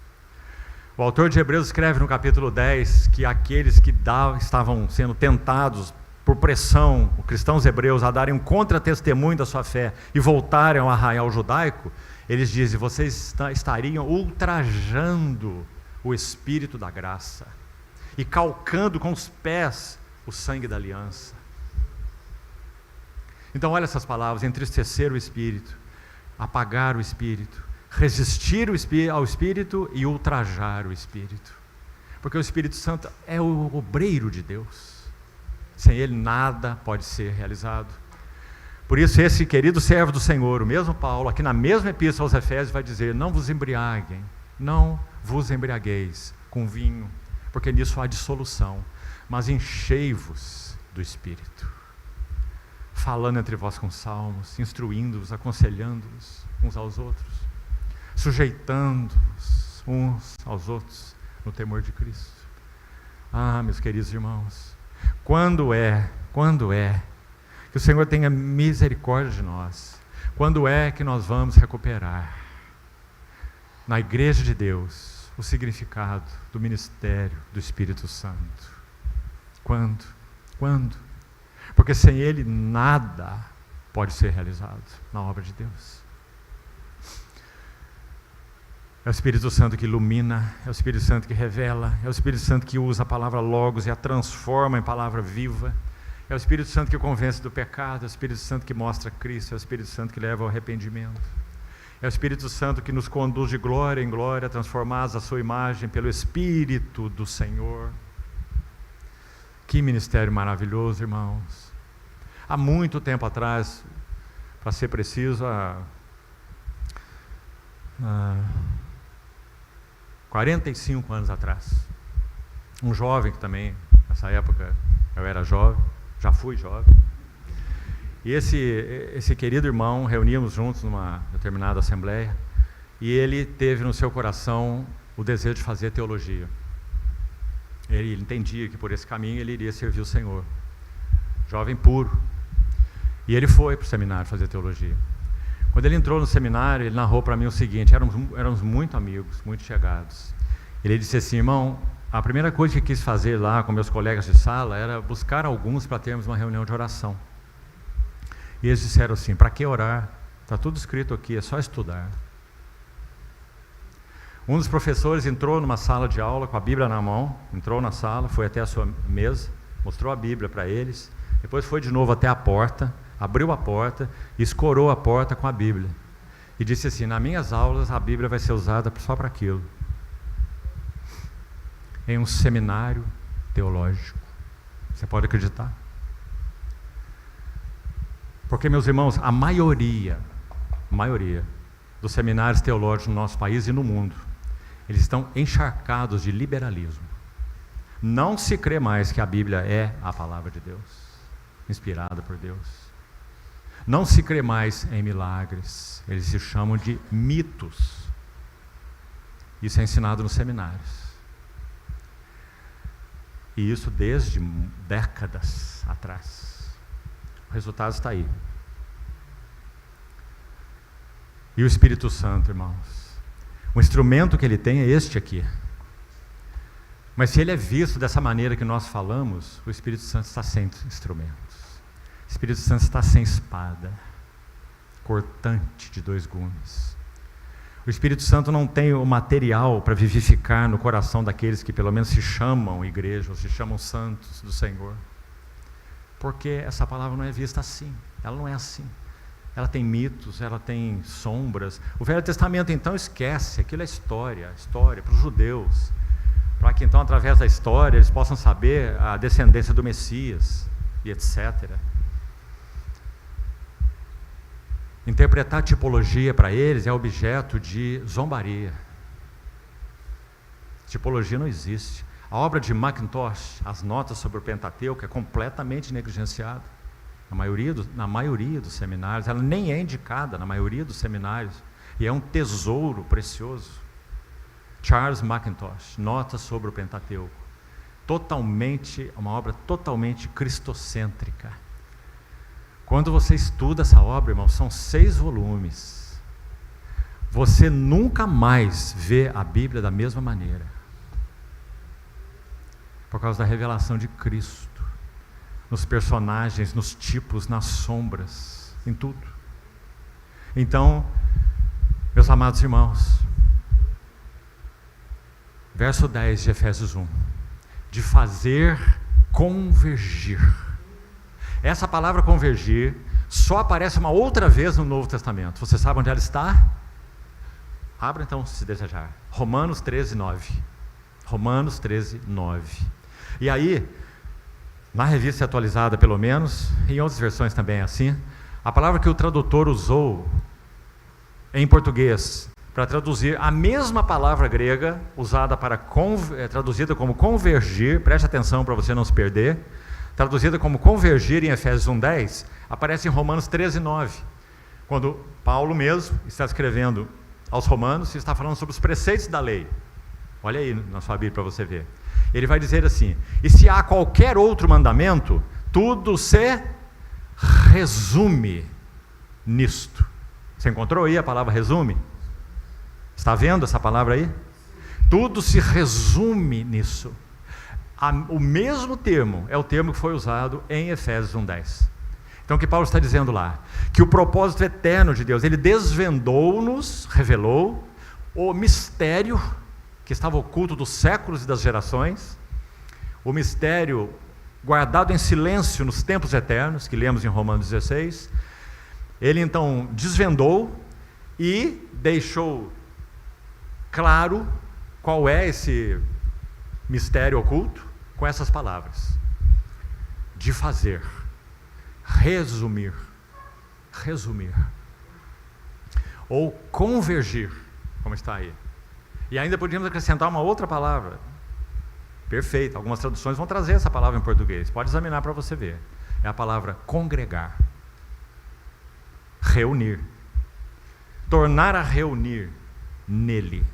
O autor de Hebreus escreve no capítulo 10 que aqueles que estavam sendo tentados por pressão, os cristãos hebreus, a darem um contra-testemunho da sua fé e voltarem ao arraial judaico, eles dizem: vocês estariam ultrajando o Espírito da graça e calcando com os pés o sangue da aliança. Então olha essas palavras: entristecer o Espírito, apagar o Espírito, resistir ao Espírito e ultrajar o Espírito. Porque o Espírito Santo é o obreiro de Deus. Sem ele nada pode ser realizado. Por isso esse querido servo do Senhor, o mesmo Paulo, aqui na mesma epístola aos Efésios, vai dizer: não vos embriaguem, não vos embriagueis com vinho, porque nisso há dissolução, mas enchei-vos do Espírito, falando entre vós com salmos, instruindo-vos, aconselhando-vos uns aos outros, sujeitando-vos uns aos outros no temor de Cristo. Ah, meus queridos irmãos, quando é que o Senhor tenha misericórdia de nós? Quando é que nós vamos recuperar na igreja de Deus o significado do ministério do Espírito Santo? Quando? Porque sem ele nada pode ser realizado na obra de Deus. É o Espírito Santo que ilumina, é o Espírito Santo que revela, é o Espírito Santo que usa a palavra logos e a transforma em palavra viva, é o Espírito Santo que convence do pecado, é o Espírito Santo que mostra Cristo, é o Espírito Santo que leva ao arrependimento, é o Espírito Santo que nos conduz de glória em glória, transformados à sua imagem pelo Espírito do Senhor. Que ministério maravilhoso, irmãos. Há muito tempo atrás, para ser preciso, há 45 anos atrás. Um jovem que também, nessa época eu era jovem, já fui jovem. E esse querido irmão, reuníamos juntos numa determinada assembleia, e ele teve no seu coração o desejo de fazer teologia. Ele entendia que por esse caminho ele iria servir o Senhor. Jovem puro. E ele foi para o seminário fazer teologia. Quando ele entrou no seminário, ele narrou para mim o seguinte: éramos muito amigos, muito chegados. Ele disse assim: irmão, a primeira coisa que quis fazer lá com meus colegas de sala era buscar alguns para termos uma reunião de oração. E eles disseram assim: para que orar? Está tudo escrito aqui, é só estudar. Um dos professores entrou numa sala de aula com a Bíblia na mão, entrou na sala, foi até a sua mesa, mostrou a Bíblia para eles, depois foi de novo até a porta, abriu a porta e escorou a porta com a Bíblia. E disse assim: nas minhas aulas a Bíblia vai ser usada só para aquilo. Em um seminário teológico. Você pode acreditar? Porque, meus irmãos, a maioria dos seminários teológicos no nosso país e no mundo, eles estão encharcados de liberalismo. Não se crê mais que a Bíblia é a palavra de Deus, inspirada por Deus. Não se crê mais em milagres, eles se chamam de mitos. Isso é ensinado nos seminários. E isso desde décadas atrás. O resultado está aí. E o Espírito Santo, irmãos? O instrumento que ele tem é este aqui. Mas se ele é visto dessa maneira que nós falamos, o Espírito Santo está sem instrumentos. O Espírito Santo está sem espada, cortante de 2 gumes. O Espírito Santo não tem o material para vivificar no coração daqueles que pelo menos se chamam igreja, ou se chamam santos do Senhor. Porque essa palavra não é vista assim, ela não é assim. Ela tem mitos, ela tem sombras. O Velho Testamento então esquece, aquilo é história para os judeus. Para que então através da história eles possam saber a descendência do Messias e etc. Interpretar tipologia para eles é objeto de zombaria. Tipologia não existe. A obra de Mackintosh, as notas sobre o Pentateuco, é completamente negligenciada. Na maioria dos seminários, ela nem é indicada na maioria dos seminários, e é um tesouro precioso. Charles Mackintosh, notas sobre o Pentateuco. Uma obra totalmente cristocêntrica. Quando você estuda essa obra, irmão, são 6 volumes. Você nunca mais vê a Bíblia da mesma maneira. Por causa da revelação de Cristo. Nos personagens, nos tipos, nas sombras, em tudo. Então, meus amados irmãos, verso 10 de Efésios 1. De fazer convergir. Essa palavra convergir só aparece uma outra vez no Novo Testamento. Você sabe onde ela está? Abra então, se desejar. Romanos 13, 9. Romanos 13, 9. E aí, na revista atualizada pelo menos, em outras versões também é assim, a palavra que o tradutor usou em português para traduzir a mesma palavra grega usada para traduzida como convergir, preste atenção para você não se perder, traduzida como convergir em Efésios 1:10, aparece em Romanos 13:9, quando Paulo mesmo está escrevendo aos romanos e está falando sobre os preceitos da lei. Olha aí na sua Bíblia para você ver. Ele vai dizer assim: e se há qualquer outro mandamento, tudo se resume nisto. Você encontrou aí a palavra resume? Está vendo essa palavra aí? Tudo se resume nisso. O mesmo termo é o termo que foi usado em Efésios 1:10. Então o que Paulo está dizendo lá? Que o propósito eterno de Deus, ele desvendou-nos, revelou o mistério que estava oculto dos séculos e das gerações, o mistério guardado em silêncio nos tempos eternos, que lemos em Romanos 16, ele então desvendou e deixou claro qual é esse mistério oculto, com essas palavras: de fazer, resumir, resumir. Ou convergir, como está aí. E ainda podíamos acrescentar uma outra palavra. Perfeito, algumas traduções vão trazer essa palavra em português. Pode examinar para você ver. É a palavra congregar. Reunir. Tornar a reunir nele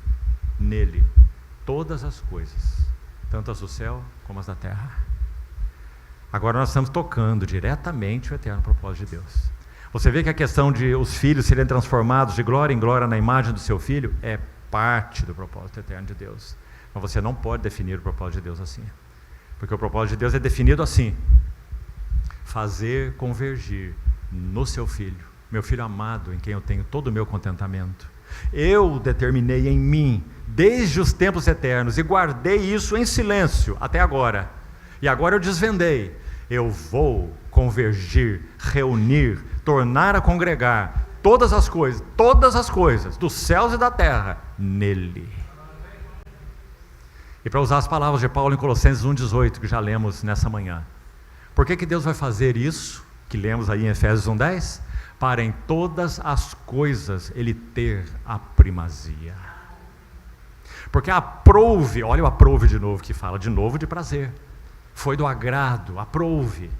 todas as coisas, tanto as do céu como as da terra. Agora nós estamos tocando diretamente o eterno propósito de Deus. Você vê que a questão de os filhos serem transformados de glória em glória na imagem do seu filho é parte do propósito eterno de Deus. Mas você não pode definir o propósito de Deus assim. Porque o propósito de Deus é definido assim: fazer convergir no seu filho, meu filho amado, em quem eu tenho todo o meu contentamento. Eu determinei em mim, desde os tempos eternos, e guardei isso em silêncio até agora. E agora eu desvendei. Eu vou convergir, reunir, tornar a congregar todas as coisas, dos céus e da terra, nele. E para usar as palavras de Paulo em Colossenses 1,18, que já lemos nessa manhã. Por que Deus vai fazer isso, que lemos aí em Efésios 1,10? Para em todas as coisas Ele ter a primazia. Porque aprouve, olha o aprouve de novo, que fala de novo de prazer. Foi do agrado, aprouve.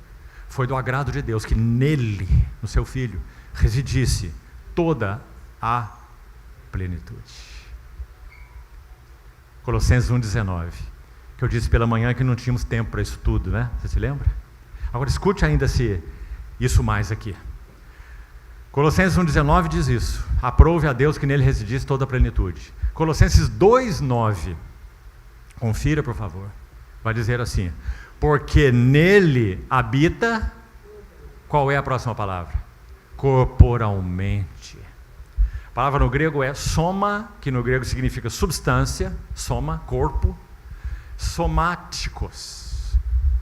Foi do agrado de Deus que nele, no seu Filho, residisse toda a plenitude. Colossenses 1,19, que eu disse pela manhã que não tínhamos tempo para isso tudo, né? Você se lembra? Agora escute ainda isso mais aqui. Colossenses 1,19 diz isso: aprove a Deus que nele residisse toda a plenitude. Colossenses 2,9, confira por favor, vai dizer assim: porque nele habita, qual é a próxima palavra? Corporalmente. A palavra no grego é soma, que no grego significa substância, soma, corpo, somáticos,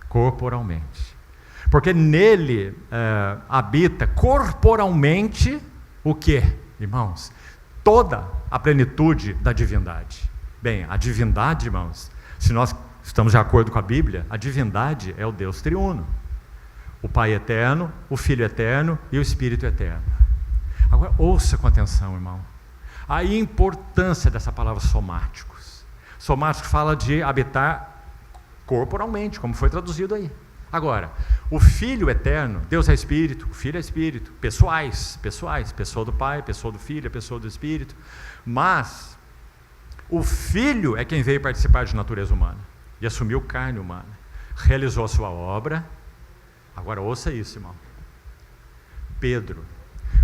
corporalmente. Porque nele habita corporalmente o quê, irmãos? Toda a plenitude da divindade. Bem, a divindade, irmãos, se nós estamos de acordo com a Bíblia, a divindade é o Deus triuno. O Pai eterno, o Filho eterno e o Espírito eterno. Agora, ouça com atenção, irmão. A importância dessa palavra somáticos. Somáticos fala de habitar corporalmente, como foi traduzido aí. Agora, o Filho eterno, Deus é Espírito, o Filho é Espírito, pessoais, pessoa do Pai, pessoa do Filho, pessoa do Espírito, mas o Filho é quem veio participar de natureza humana e assumiu carne humana, realizou a sua obra. Agora ouça isso, irmão. Pedro,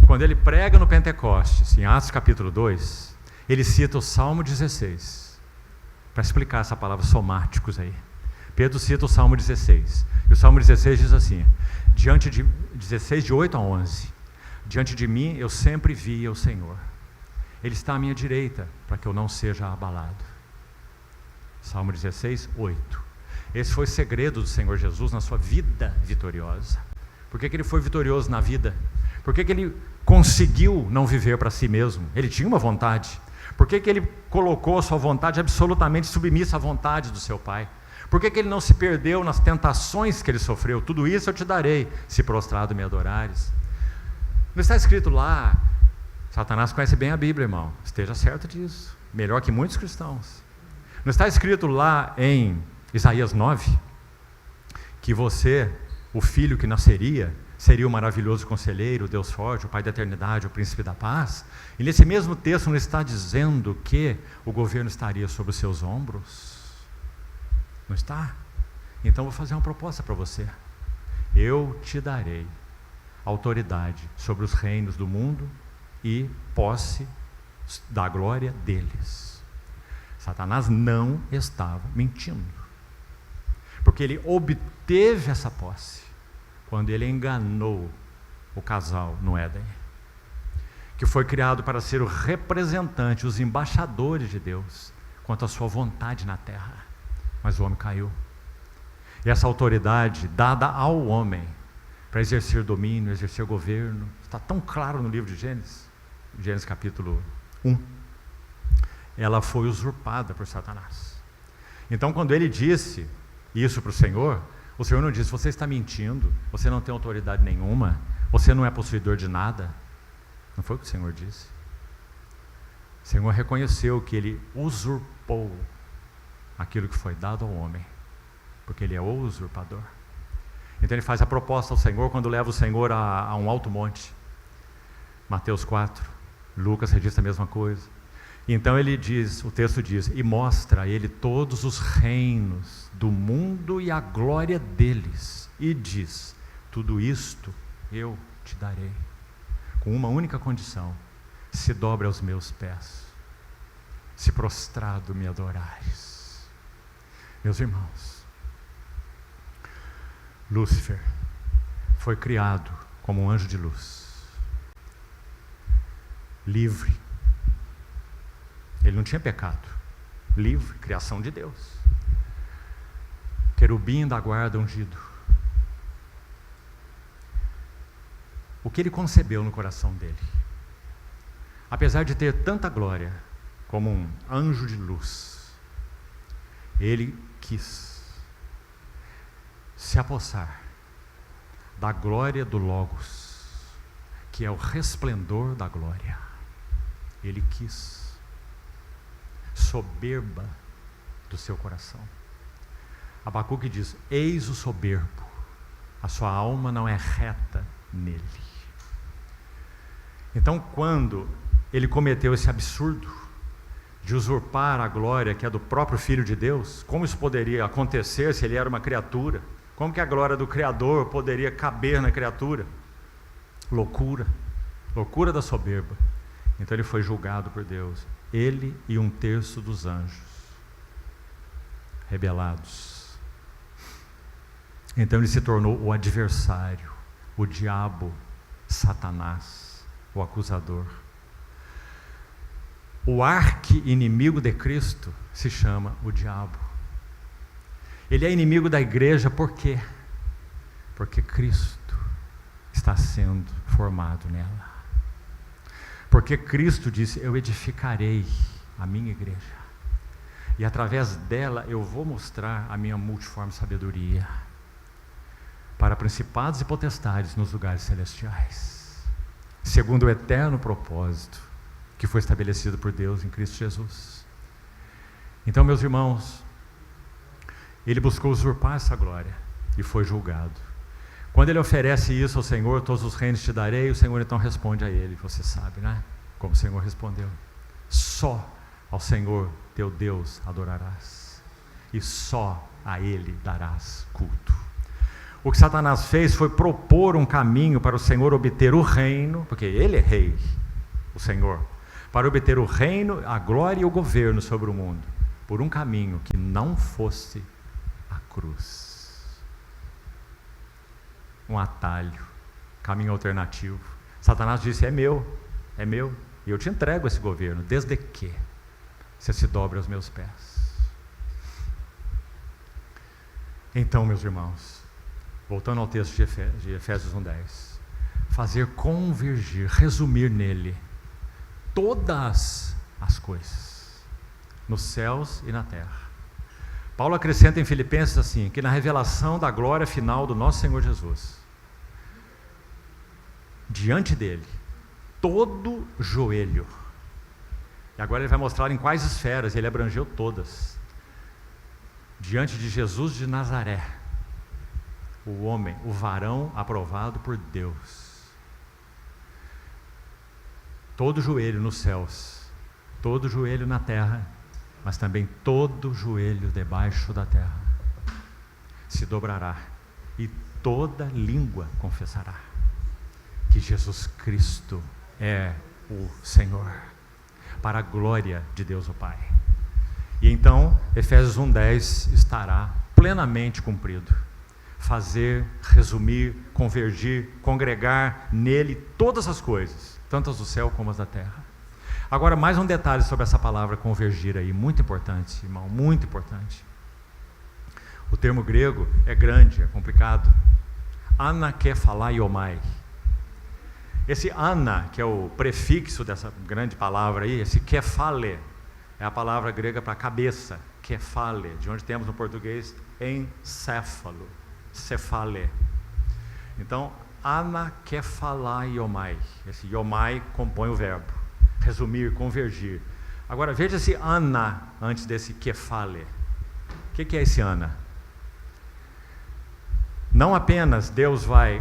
quando ele prega no Pentecostes, em Atos capítulo 2, ele cita o Salmo 16, para explicar essa palavra somáticos aí. Pedro cita o Salmo 16, e o Salmo 16 diz assim, 16 de 8 a 11, diante de mim eu sempre via o Senhor, Ele está à minha direita, para que eu não seja abalado. Salmo 16, 8. Esse foi o segredo do Senhor Jesus na sua vida vitoriosa. Por que Ele foi vitorioso na vida? Por que Ele conseguiu não viver para si mesmo? Ele tinha uma vontade. Por que Ele colocou a sua vontade absolutamente submissa à vontade do seu Pai? Por que Ele não se perdeu nas tentações que Ele sofreu? Tudo isso eu te darei, se prostrado me adorares. Não está escrito lá, Satanás conhece bem a Bíblia, irmão, esteja certo disso, melhor que muitos cristãos. Não está escrito lá em Isaías 9, que você, o filho que nasceria, seria o maravilhoso conselheiro, o Deus forte, o Pai da eternidade, o príncipe da paz? E nesse mesmo texto não está dizendo que o governo estaria sobre os seus ombros? Não está? Então vou fazer uma proposta para você. Eu te darei autoridade sobre os reinos do mundo e posse da glória deles. Satanás não estava mentindo, porque ele obteve essa posse quando ele enganou o casal no Éden, que foi criado para ser o representante, os embaixadores de Deus quanto à sua vontade na terra. Mas o homem caiu. E essa autoridade dada ao homem para exercer domínio, exercer governo, está tão claro no livro de Gênesis, Gênesis capítulo 1, ela foi usurpada por Satanás. Então quando ele disse isso para o Senhor não disse, você está mentindo, você não tem autoridade nenhuma, Você não é possuidor de nada? Não foi o que o Senhor disse? O Senhor reconheceu que ele usurpou aquilo que foi dado ao homem, porque ele é o usurpador. Então ele faz a proposta ao Senhor quando leva o Senhor a um alto monte. Mateus 4, Lucas registra a mesma coisa. Então ele diz, o texto diz, e mostra a ele todos os reinos do mundo e a glória deles, e diz, tudo isto eu te darei, com uma única condição: se dobre aos meus pés, se prostrado me adorares. Meus irmãos, Lúcifer foi criado como um anjo de luz, livre. Ele não tinha pecado, livre, criação de Deus, querubim da guarda ungido. O que ele concebeu no coração dele, apesar de ter tanta glória como um anjo de luz, ele quis se apossar da glória do Logos, que é o resplendor da glória. Ele quis, soberba do seu coração. Abacuque diz, eis o soberbo, a sua alma não é reta nele. Então, quando ele cometeu esse absurdo de usurpar a glória que é do próprio Filho de Deus, como isso poderia acontecer se ele era uma criatura? Como que a glória do Criador poderia caber na criatura? Loucura, loucura da soberba. Então ele foi julgado por Deus, ele e 1/3 dos anjos rebelados. Então ele se tornou o adversário, o diabo, Satanás, o acusador. O arqui-inimigo de Cristo se chama o diabo. Ele é inimigo da igreja por quê? Porque Cristo está sendo formado nela. Porque Cristo disse, eu edificarei a minha igreja, e através dela eu vou mostrar a minha multiforme sabedoria para principados e potestades nos lugares celestiais, segundo o eterno propósito que foi estabelecido por Deus em Cristo Jesus. Então, meus irmãos, ele buscou usurpar essa glória e foi julgado. Quando ele oferece isso ao Senhor, todos os reinos te darei, o Senhor então responde a ele, você sabe, né? Como o Senhor respondeu, só ao Senhor teu Deus adorarás, e só a Ele darás culto. O que Satanás fez foi propor um caminho para o Senhor obter o reino, porque Ele é rei, o Senhor, para obter o reino, a glória e o governo sobre o mundo, por um caminho que não fosse a cruz. Um atalho, caminho alternativo. Satanás disse, é meu, e eu te entrego esse governo, desde que você se dobre aos meus pés. Então, meus irmãos, voltando ao texto de Efésios 1:10, fazer convergir, resumir nele todas as coisas, nos céus e na terra. Paulo acrescenta em Filipenses assim, que na revelação da glória final do nosso Senhor Jesus, diante dele, todo joelho, e agora ele vai mostrar em quais esferas, ele abrangeu todas, diante de Jesus de Nazaré, o homem, o varão aprovado por Deus, todo joelho nos céus, todo joelho na terra, mas também todo joelho debaixo da terra se dobrará, e toda língua confessará que Jesus Cristo é o Senhor, para a glória de Deus o Pai. E então, Efésios 1:10 estará plenamente cumprido. Fazer, resumir, convergir, congregar nele todas as coisas, tanto as do céu como as da terra. Agora, mais um detalhe sobre essa palavra convergir aí, muito importante, irmão, muito importante. O termo grego é grande, é complicado. Anakephalaiomai. Esse ana, que é o prefixo dessa grande palavra aí, esse kephale, é a palavra grega para cabeça, kephale, de onde temos no português encéfalo, cefale. Então, Anakephalaiomai. Esse iomai compõe o verbo. Resumir, convergir. Agora veja esse ana antes desse kephale. O que é esse ana? Não apenas Deus vai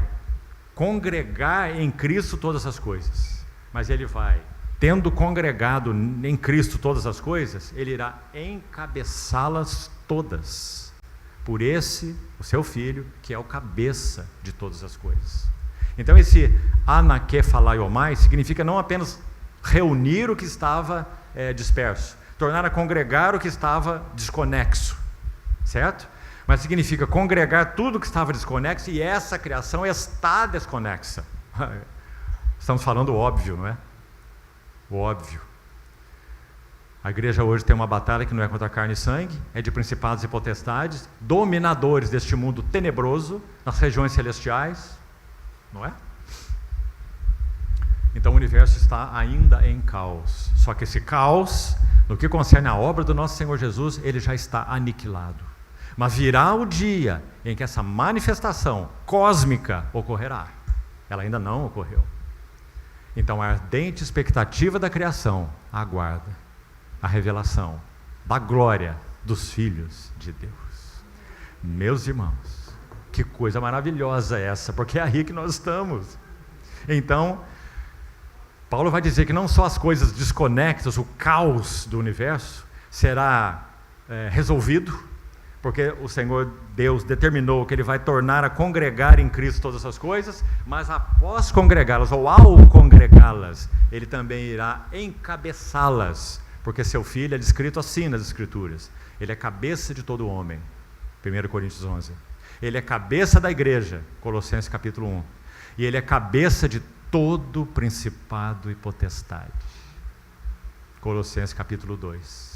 congregar em Cristo todas as coisas, mas Ele vai, tendo congregado em Cristo todas as coisas, Ele irá encabeçá-las todas, por esse, o seu Filho, que é o cabeça de todas as coisas. Então esse anakephalaiomai significa não apenas reunir o que estava disperso, tornar a congregar o que estava desconexo, certo? Mas significa congregar tudo que estava desconexo, e essa criação está desconexa. Estamos falando o óbvio, não é? O óbvio. A igreja hoje tem uma batalha que não é contra carne e sangue, é de principados e potestades, dominadores deste mundo tenebroso, nas regiões celestiais, não é? Então o universo está ainda em caos. Só que esse caos, no que concerne à obra do nosso Senhor Jesus, ele já está aniquilado. Mas virá o dia em que essa manifestação cósmica ocorrerá. Ela ainda não ocorreu. Então a ardente expectativa da criação aguarda a revelação da glória dos filhos de Deus. Meus irmãos, que coisa maravilhosa é essa, porque é aí que nós estamos. Então, Paulo vai dizer que não só as coisas desconexas, o caos do universo será resolvido, porque o Senhor Deus determinou que Ele vai tornar a congregar em Cristo todas essas coisas, mas após congregá-las, ou ao congregá-las, Ele também irá encabeçá-las, porque seu Filho é descrito assim nas Escrituras. Ele é cabeça de todo homem, 1 Coríntios 11. Ele é cabeça da igreja, Colossenses capítulo 1. E Ele é cabeça de todo principado e potestade, Colossenses capítulo 2.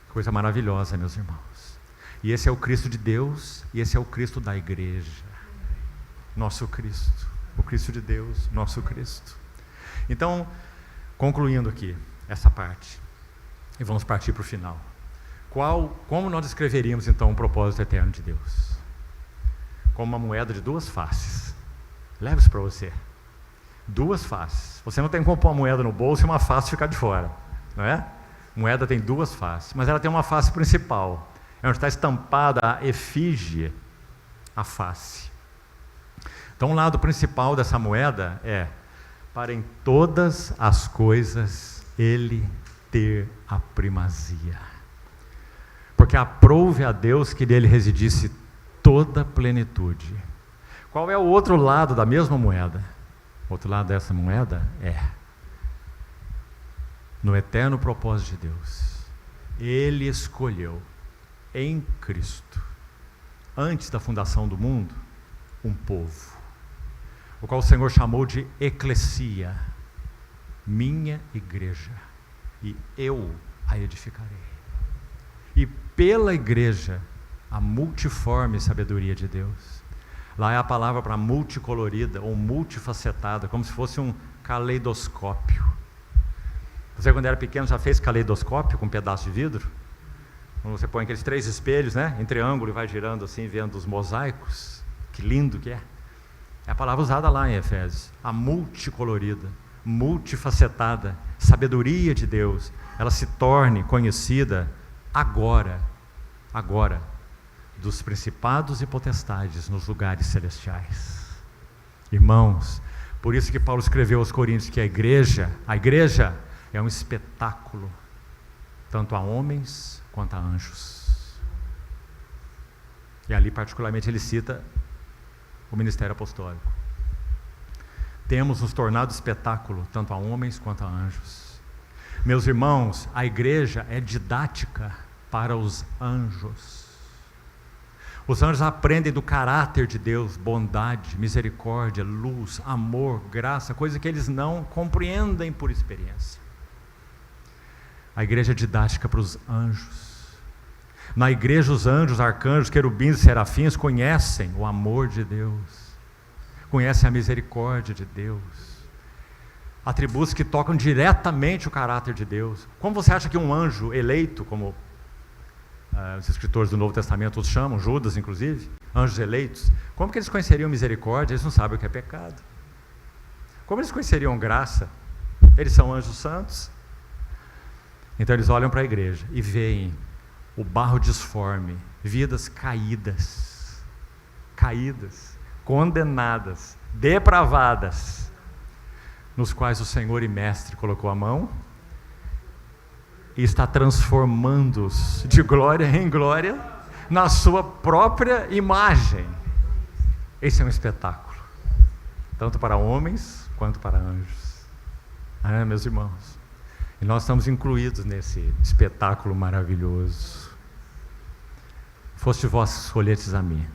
Coisa maravilhosa, meus irmãos. E esse é o Cristo de Deus, e esse é o Cristo da igreja. Nosso Cristo, o Cristo de Deus, nosso Cristo. Então, concluindo aqui essa parte, e vamos partir para o final. Como nós descreveríamos então o propósito eterno de Deus? Como uma moeda de duas faces. Leve isso para você. Duas faces. Você não tem como pôr uma moeda no bolso e uma face ficar de fora, não é? Moeda tem duas faces, mas ela tem uma face principal, é onde está estampada a efígie, a face. Então o lado principal dessa moeda é, para em todas as coisas Ele ter a primazia. Porque aprouve a Deus que nele residisse toda a plenitude. Qual é o outro lado da mesma moeda? O outro lado dessa moeda é no eterno propósito de Deus, Ele escolheu em Cristo, antes da fundação do mundo, um povo, o qual o Senhor chamou de eclesia, minha igreja, e eu a edificarei. E pela igreja, a multiforme sabedoria de Deus. Lá é a palavra para multicolorida ou multifacetada, como se fosse um caleidoscópio. Você, quando era pequeno, já fez caleidoscópio com um pedaço de vidro? Quando você põe aqueles 3 espelhos, né, em triângulo, e vai girando assim, vendo os mosaicos. Que lindo que é. É a palavra usada lá em Efésios. A multicolorida, multifacetada, sabedoria de Deus, ela se torne conhecida agora, dos principados e potestades nos lugares celestiais. Irmãos, por isso que Paulo escreveu aos Coríntios que a igreja é um espetáculo, tanto a homens quanto a anjos. E ali particularmente ele cita o ministério apostólico. Temos nos tornado espetáculo, tanto a homens quanto a anjos. Meus irmãos, a igreja é didática para os anjos. Os anjos aprendem do caráter de Deus, bondade, misericórdia, luz, amor, graça, coisa que eles não compreendem por experiência. A igreja é didática para os anjos. Na igreja, os anjos, arcanjos, querubins e serafins conhecem o amor de Deus, conhecem a misericórdia de Deus, atributos que tocam diretamente o caráter de Deus. Como você acha que um anjo eleito, como os escritores do Novo Testamento os chamam, Judas inclusive, anjos eleitos. Como que eles conheceriam misericórdia? Eles não sabem o que é pecado. Como eles conheceriam graça? Eles são anjos santos. Então eles olham para a igreja e veem o barro disforme, vidas caídas, condenadas, depravadas, nos quais o Senhor e Mestre colocou a mão e está transformando-os de glória em glória na sua própria imagem. Esse é um espetáculo, tanto para homens quanto para anjos. Meus irmãos, e nós estamos incluídos nesse espetáculo maravilhoso. Foste vós que escolhestes a mim,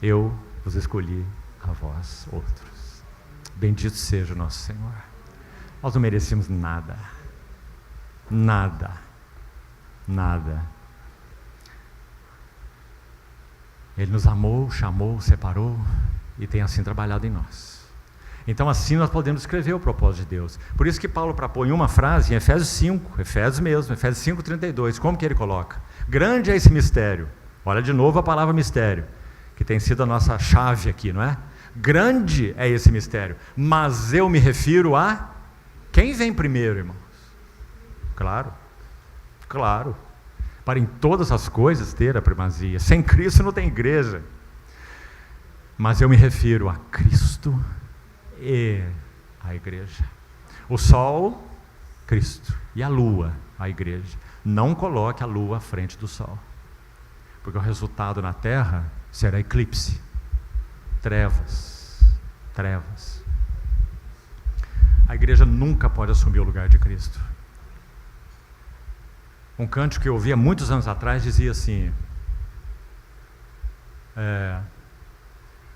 eu vos escolhi a vós outros. Bendito seja o nosso Senhor. Nós não merecemos nada. Nada. Ele nos amou, chamou, separou e tem assim trabalhado em nós. Então assim nós podemos escrever o propósito de Deus. Por isso que Paulo propõe uma frase em Efésios 5, Efésios 5:32, como que ele coloca? Grande é esse mistério. Olha de novo a palavra mistério, que tem sido a nossa chave aqui, não é? Grande é esse mistério, mas eu me refiro a quem vem primeiro, irmãos? Claro, para em todas as coisas ter a primazia. Sem Cristo não tem igreja. Mas eu me refiro a Cristo e a igreja. O sol, Cristo, e a lua, a igreja. Não coloque a lua à frente do sol, porque o resultado na terra será eclipse, trevas. A igreja nunca pode assumir o lugar de Cristo. Um cântico que eu ouvi há muitos anos atrás dizia assim: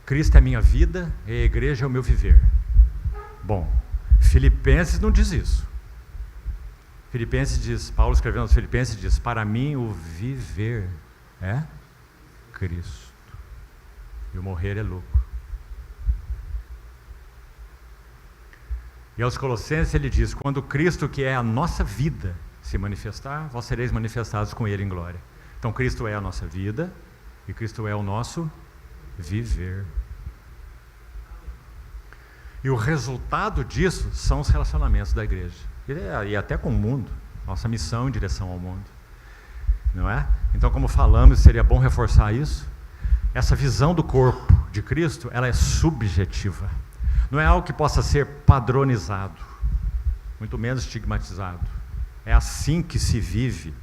Cristo é minha vida e a igreja é o meu viver. Bom, Filipenses não diz isso. Paulo escrevendo aos Filipenses diz: para mim o viver é Cristo e o morrer é lucro. E aos Colossenses ele diz: quando Cristo, que é a nossa vida, se manifestar, vós sereis manifestados com Ele em glória. Então Cristo é a nossa vida e Cristo é o nosso viver. E o resultado disso são os relacionamentos da igreja, e até com o mundo, nossa missão em direção ao mundo, não é? Então, como falamos, seria bom reforçar isso. Essa visão do corpo de Cristo, ela é subjetiva, não é algo que possa ser padronizado, muito menos estigmatizado. É assim que se vive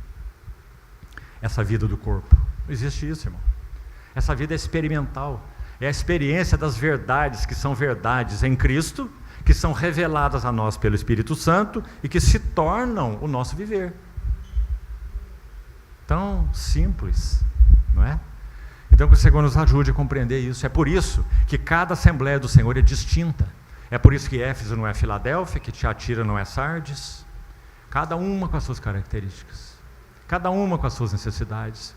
essa vida do corpo. Não existe isso, irmão. Essa vida é experimental. É a experiência das verdades que são verdades em Cristo, que são reveladas a nós pelo Espírito Santo e que se tornam o nosso viver. Tão simples, não é? Então que o Senhor nos ajude a compreender isso. É por isso que cada Assembleia do Senhor é distinta. É por isso que Éfeso não é Filadélfia, que Tiatira não é Sardes. Cada uma com as suas características, cada uma com as suas necessidades,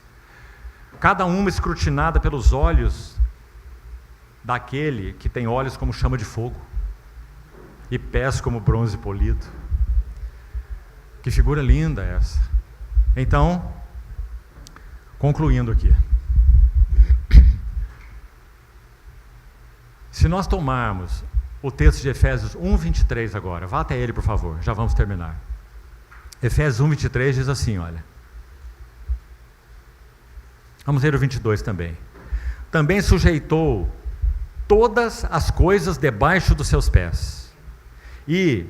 cada uma escrutinada pelos olhos daquele que tem olhos como chama de fogo e pés como bronze polido. Que figura linda essa! Então, concluindo aqui, se nós tomarmos o texto de Efésios 1:23 agora, vá até ele por favor, já vamos terminar. Efésios 1:23 diz assim, olha, vamos ler o 22 também. Também sujeitou todas as coisas debaixo dos seus pés, e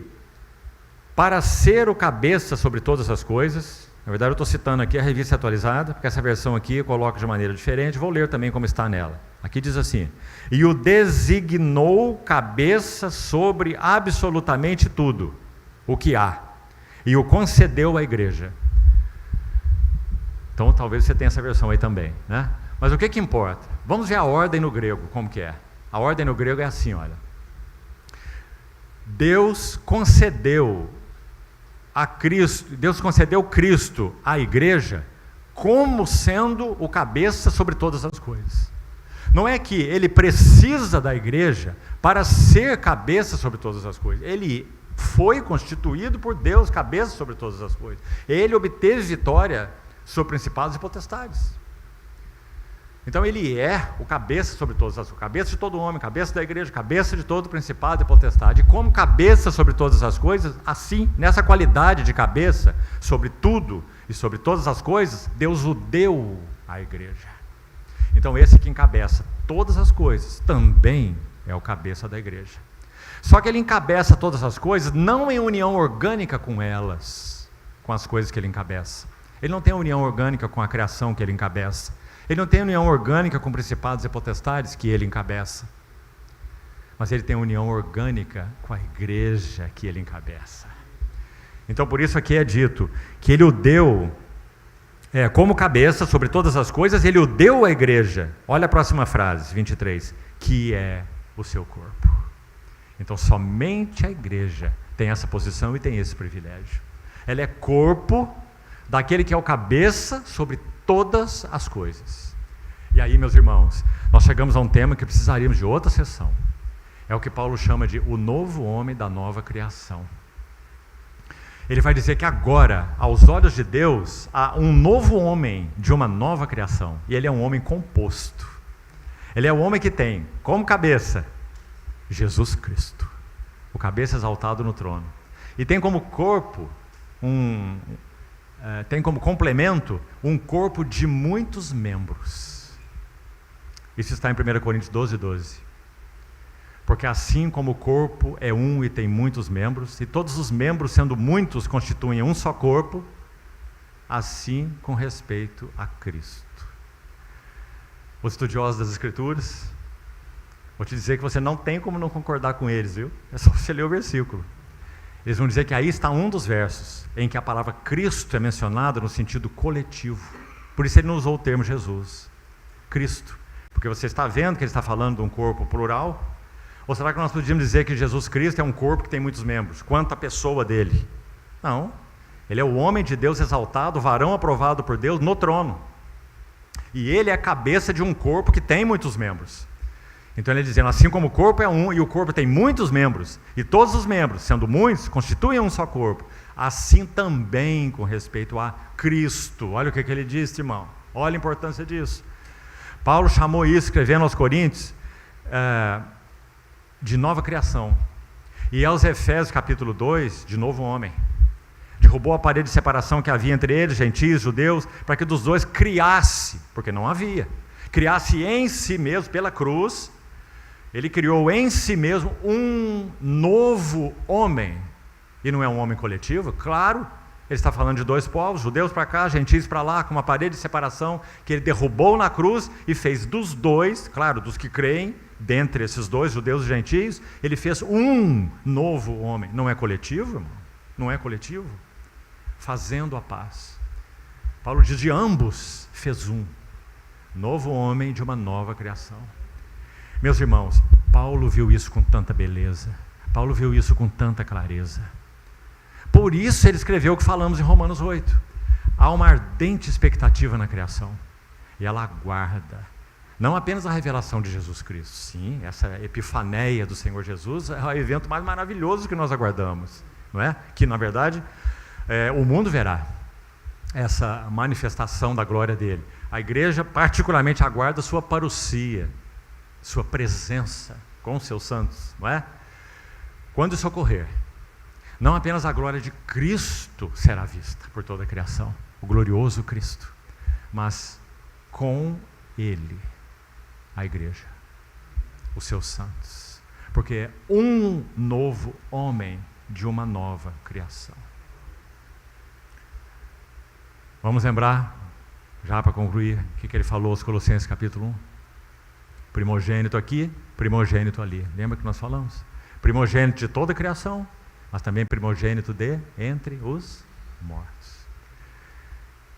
para ser o cabeça sobre todas as coisas, na verdade eu estou citando aqui a revista atualizada, porque essa versão aqui eu coloco de maneira diferente, vou ler também como está nela. Aqui diz assim: e o designou cabeça sobre absolutamente tudo o que há, e o concedeu à igreja. Então talvez você tenha essa versão aí também, né? Mas o que importa? Vamos ver a ordem no grego, como que é. A ordem no grego é assim, olha. Deus concedeu Cristo à igreja como sendo o cabeça sobre todas as coisas. Não é que ele precisa da igreja para ser cabeça sobre todas as coisas. Ele foi constituído por Deus cabeça sobre todas as coisas. Ele obteve vitória sobre principados e potestades. Então ele é o cabeça sobre todas as coisas, cabeça de todo homem, cabeça da igreja, cabeça de todo principado e potestade. E como cabeça sobre todas as coisas, assim, nessa qualidade de cabeça sobre tudo e sobre todas as coisas, Deus o deu à igreja. Então esse que encabeça todas as coisas também é o cabeça da igreja. Só que ele encabeça todas as coisas não em união orgânica com elas, com as coisas que ele encabeça. Ele não tem união orgânica com a criação que ele encabeça. Ele não tem união orgânica com principados e potestades que ele encabeça. Mas ele tem união orgânica com a igreja que ele encabeça. Então por isso aqui é dito que ele o deu como cabeça sobre todas as coisas, ele o deu à igreja. Olha a próxima frase, 23, que é o seu corpo. Então somente a igreja tem essa posição e tem esse privilégio. Ela é corpo daquele que é o cabeça sobre todas as coisas. E aí, meus irmãos, nós chegamos a um tema que precisaríamos de outra sessão. É o que Paulo chama de o novo homem da nova criação. Ele vai dizer que agora, aos olhos de Deus, há um novo homem de uma nova criação. E ele é um homem composto. Ele é o homem que tem como cabeça Jesus Cristo, o cabeça exaltado no trono. E tem como corpo, tem como complemento, um corpo de muitos membros. Isso está em 1 Coríntios 12:12. Porque assim como o corpo é um e tem muitos membros, e todos os membros, sendo muitos, constituem um só corpo, assim com respeito a Cristo. Os estudiosos das Escrituras, vou te dizer que você não tem como não concordar com eles, viu? É só você ler o versículo. Eles vão dizer que aí está um dos versos em que a palavra Cristo é mencionada no sentido coletivo. Por isso ele não usou o termo Jesus, Cristo. Porque você está vendo que ele está falando de um corpo plural? Ou será que nós podíamos dizer que Jesus Cristo é um corpo que tem muitos membros? Quanto a pessoa dele? Não. Ele é o homem de Deus exaltado, o varão aprovado por Deus no trono. E ele é a cabeça de um corpo que tem muitos membros. Então ele dizendo, assim como o corpo é um e o corpo tem muitos membros, e todos os membros, sendo muitos, constituem um só corpo, assim também com respeito a Cristo. Olha o que ele disse, irmão. Olha a importância disso. Paulo chamou isso, escrevendo aos Coríntios, de nova criação. E aos Efésios capítulo 2, de novo homem. Derrubou a parede de separação que havia entre eles, gentios, judeus, para que dos dois criasse, porque não havia, criasse em si mesmo, pela cruz, ele criou em si mesmo um novo homem. E não é um homem coletivo, claro, ele está falando de dois povos, judeus para cá, gentios para lá, com uma parede de separação que ele derrubou na cruz e fez dos dois, claro, dos que creem, dentre esses dois, judeus e gentios, ele fez um novo homem. Não é coletivo, irmão? Não é coletivo? Fazendo a paz. Paulo diz, de ambos fez um novo homem de uma nova criação. Meus irmãos, Paulo viu isso com tanta beleza, Paulo viu isso com tanta clareza. Por isso ele escreveu o que falamos em Romanos 8. Há uma ardente expectativa na criação, e ela aguarda, não apenas a revelação de Jesus Cristo, sim, essa epifaneia do Senhor Jesus é o evento mais maravilhoso que nós aguardamos, não é? Que na verdade o mundo verá essa manifestação da glória dele. A igreja particularmente aguarda sua parousia, sua presença com os seus santos, não é? Quando isso ocorrer, não apenas a glória de Cristo será vista por toda a criação, o glorioso Cristo, mas com Ele, a igreja, os seus santos, porque é um novo homem de uma nova criação. Vamos lembrar, já para concluir, o que ele falou aos Colossenses capítulo 1? Primogênito aqui, primogênito ali. Lembra que nós falamos? Primogênito de toda a criação, mas também primogênito entre os mortos.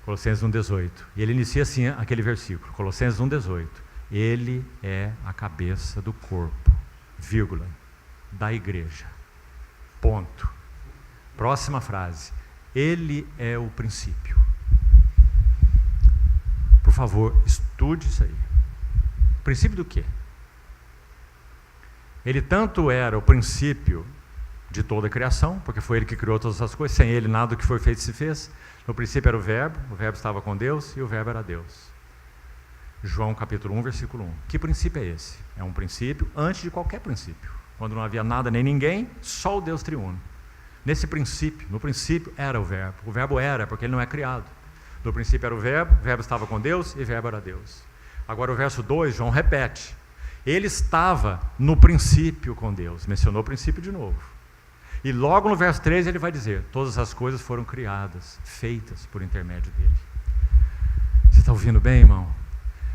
Colossenses 1,18. E ele inicia assim aquele versículo, Colossenses 1,18. Ele é a cabeça do corpo, vírgula, da igreja. Ponto. Próxima frase. Ele é o princípio. Por favor, estude isso aí. Princípio do quê? Ele tanto era o princípio de toda a criação, porque foi Ele que criou todas as coisas, sem Ele nada do que foi feito se fez. No princípio era o Verbo estava com Deus e o Verbo era Deus. João capítulo 1, versículo 1. Que princípio é esse? É um princípio antes de qualquer princípio. Quando não havia nada nem ninguém, só o Deus triuno. Nesse princípio, no princípio era o Verbo era, porque Ele não é criado. No princípio era o Verbo estava com Deus e o Verbo era Deus. Agora o verso 2, João repete. Ele estava no princípio com Deus, mencionou o princípio de novo. E logo no verso 3 ele vai dizer, todas as coisas foram criadas, feitas por intermédio dele. Você está ouvindo bem, irmão?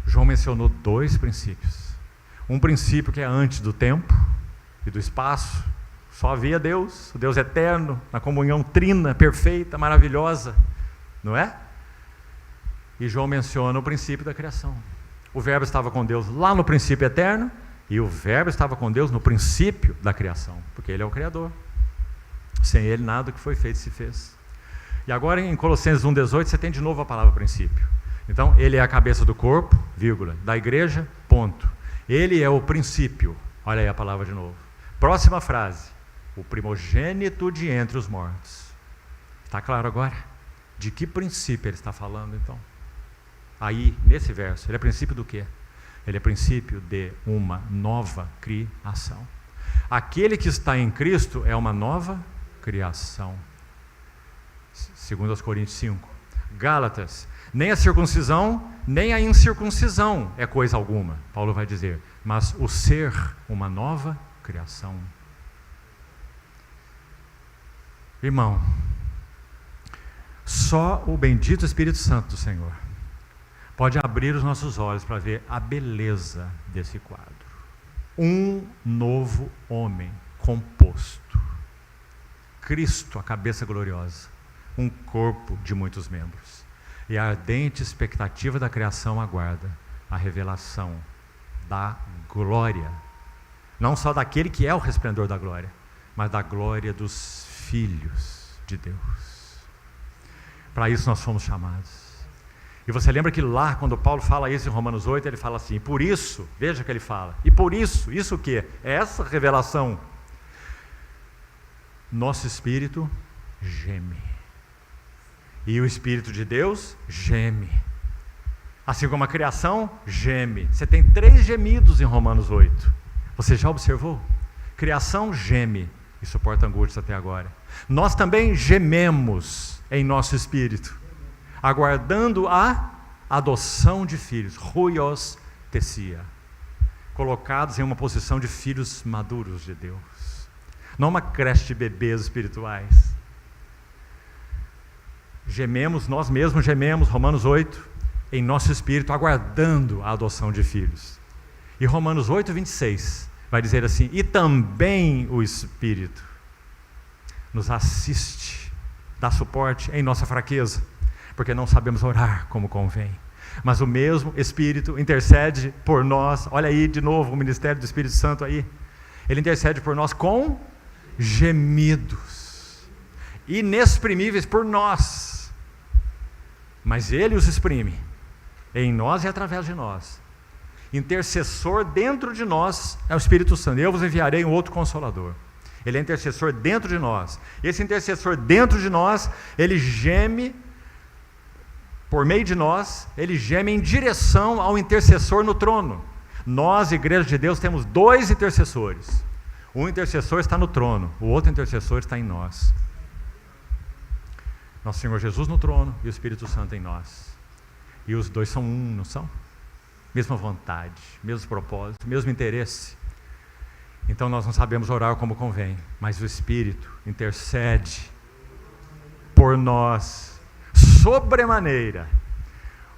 João mencionou 2 princípios. Um princípio que é antes do tempo e do espaço, só havia Deus, o Deus eterno, na comunhão trina, perfeita, maravilhosa, não é? E João menciona o princípio da criação. O Verbo estava com Deus lá no princípio eterno, e o Verbo estava com Deus no princípio da criação, porque Ele é o Criador. Sem Ele nada do que foi feito se fez. E agora em Colossenses 1,18 você tem de novo a palavra princípio. Então, Ele é a cabeça do corpo, vírgula, da igreja, ponto. Ele é o princípio, olha aí a palavra de novo. Próxima frase, o primogênito de entre os mortos. Está claro agora? De que princípio ele está falando então? Aí, nesse verso, ele é princípio do quê? Ele é princípio de uma nova criação. Aquele que está em Cristo é uma nova criação. Segundo aos Coríntios 5. Gálatas, nem a circuncisão, nem a incircuncisão é coisa alguma, Paulo vai dizer, mas o ser uma nova criação. Irmão, só o bendito Espírito Santo do Senhor pode abrir os nossos olhos para ver a beleza desse quadro. Um novo homem composto. Cristo, a cabeça gloriosa. Um corpo de muitos membros. E a ardente expectativa da criação aguarda a revelação da glória. Não só daquele que é o resplendor da glória, mas da glória dos filhos de Deus. Para isso nós fomos chamados. E você lembra que lá, quando Paulo fala isso em Romanos 8, ele fala assim, por isso, veja o que ele fala, e por isso o que? É essa revelação. Nosso espírito geme. E o Espírito de Deus geme. Assim como a criação geme. Você tem 3 gemidos em Romanos 8. Você já observou? Criação geme e suporta angústia até agora. Nós também gememos em nosso espírito, aguardando a adoção de filhos, ruios tessia, colocados em uma posição de filhos maduros de Deus, não uma creche de bebês espirituais. Gememos, nós mesmos gememos, Romanos 8, em nosso espírito, aguardando a adoção de filhos. E Romanos 8, 26, vai dizer assim, e também o Espírito nos assiste, dá suporte em nossa fraqueza, porque não sabemos orar como convém. Mas o mesmo Espírito intercede por nós, olha aí de novo o ministério do Espírito Santo aí, ele intercede por nós com gemidos inexprimíveis por nós, mas Ele os exprime em nós e através de nós. Intercessor dentro de nós é o Espírito Santo. Eu vos enviarei um outro Consolador. Ele é intercessor dentro de nós. Esse intercessor dentro de nós, ele geme por meio de nós, ele geme em direção ao intercessor no trono. Nós, Igreja de Deus, temos 2 intercessores. Um intercessor está no trono, o outro intercessor está em nós. Nosso Senhor Jesus no trono e o Espírito Santo em nós. E os 2 são um, não são? Mesma vontade, mesmo propósito, mesmo interesse. Então nós não sabemos orar como convém, mas o Espírito intercede por nós, sobremaneira.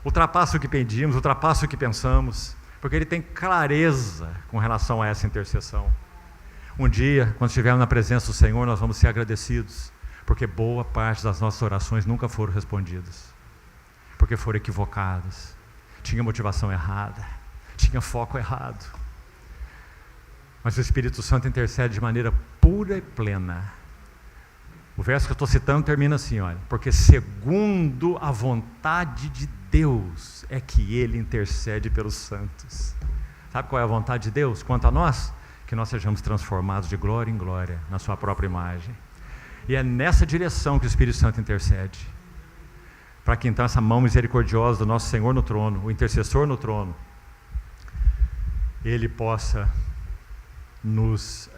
Ultrapassa o que pedimos, ultrapassa o que pensamos, porque Ele tem clareza com relação a essa intercessão. Um dia, quando estivermos na presença do Senhor, nós vamos ser agradecidos, porque boa parte das nossas orações nunca foram respondidas, porque foram equivocadas, tinha motivação errada, tinha foco errado. Mas o Espírito Santo intercede de maneira pura e plena. O verso que eu estou citando termina assim, olha, porque segundo a vontade de Deus é que Ele intercede pelos santos. Sabe qual é a vontade de Deus quanto a nós? que nós sejamos transformados de glória em glória na sua própria imagem. E é nessa direção que o Espírito Santo intercede, para que então essa mão misericordiosa do nosso Senhor no trono, o intercessor no trono, Ele possa nos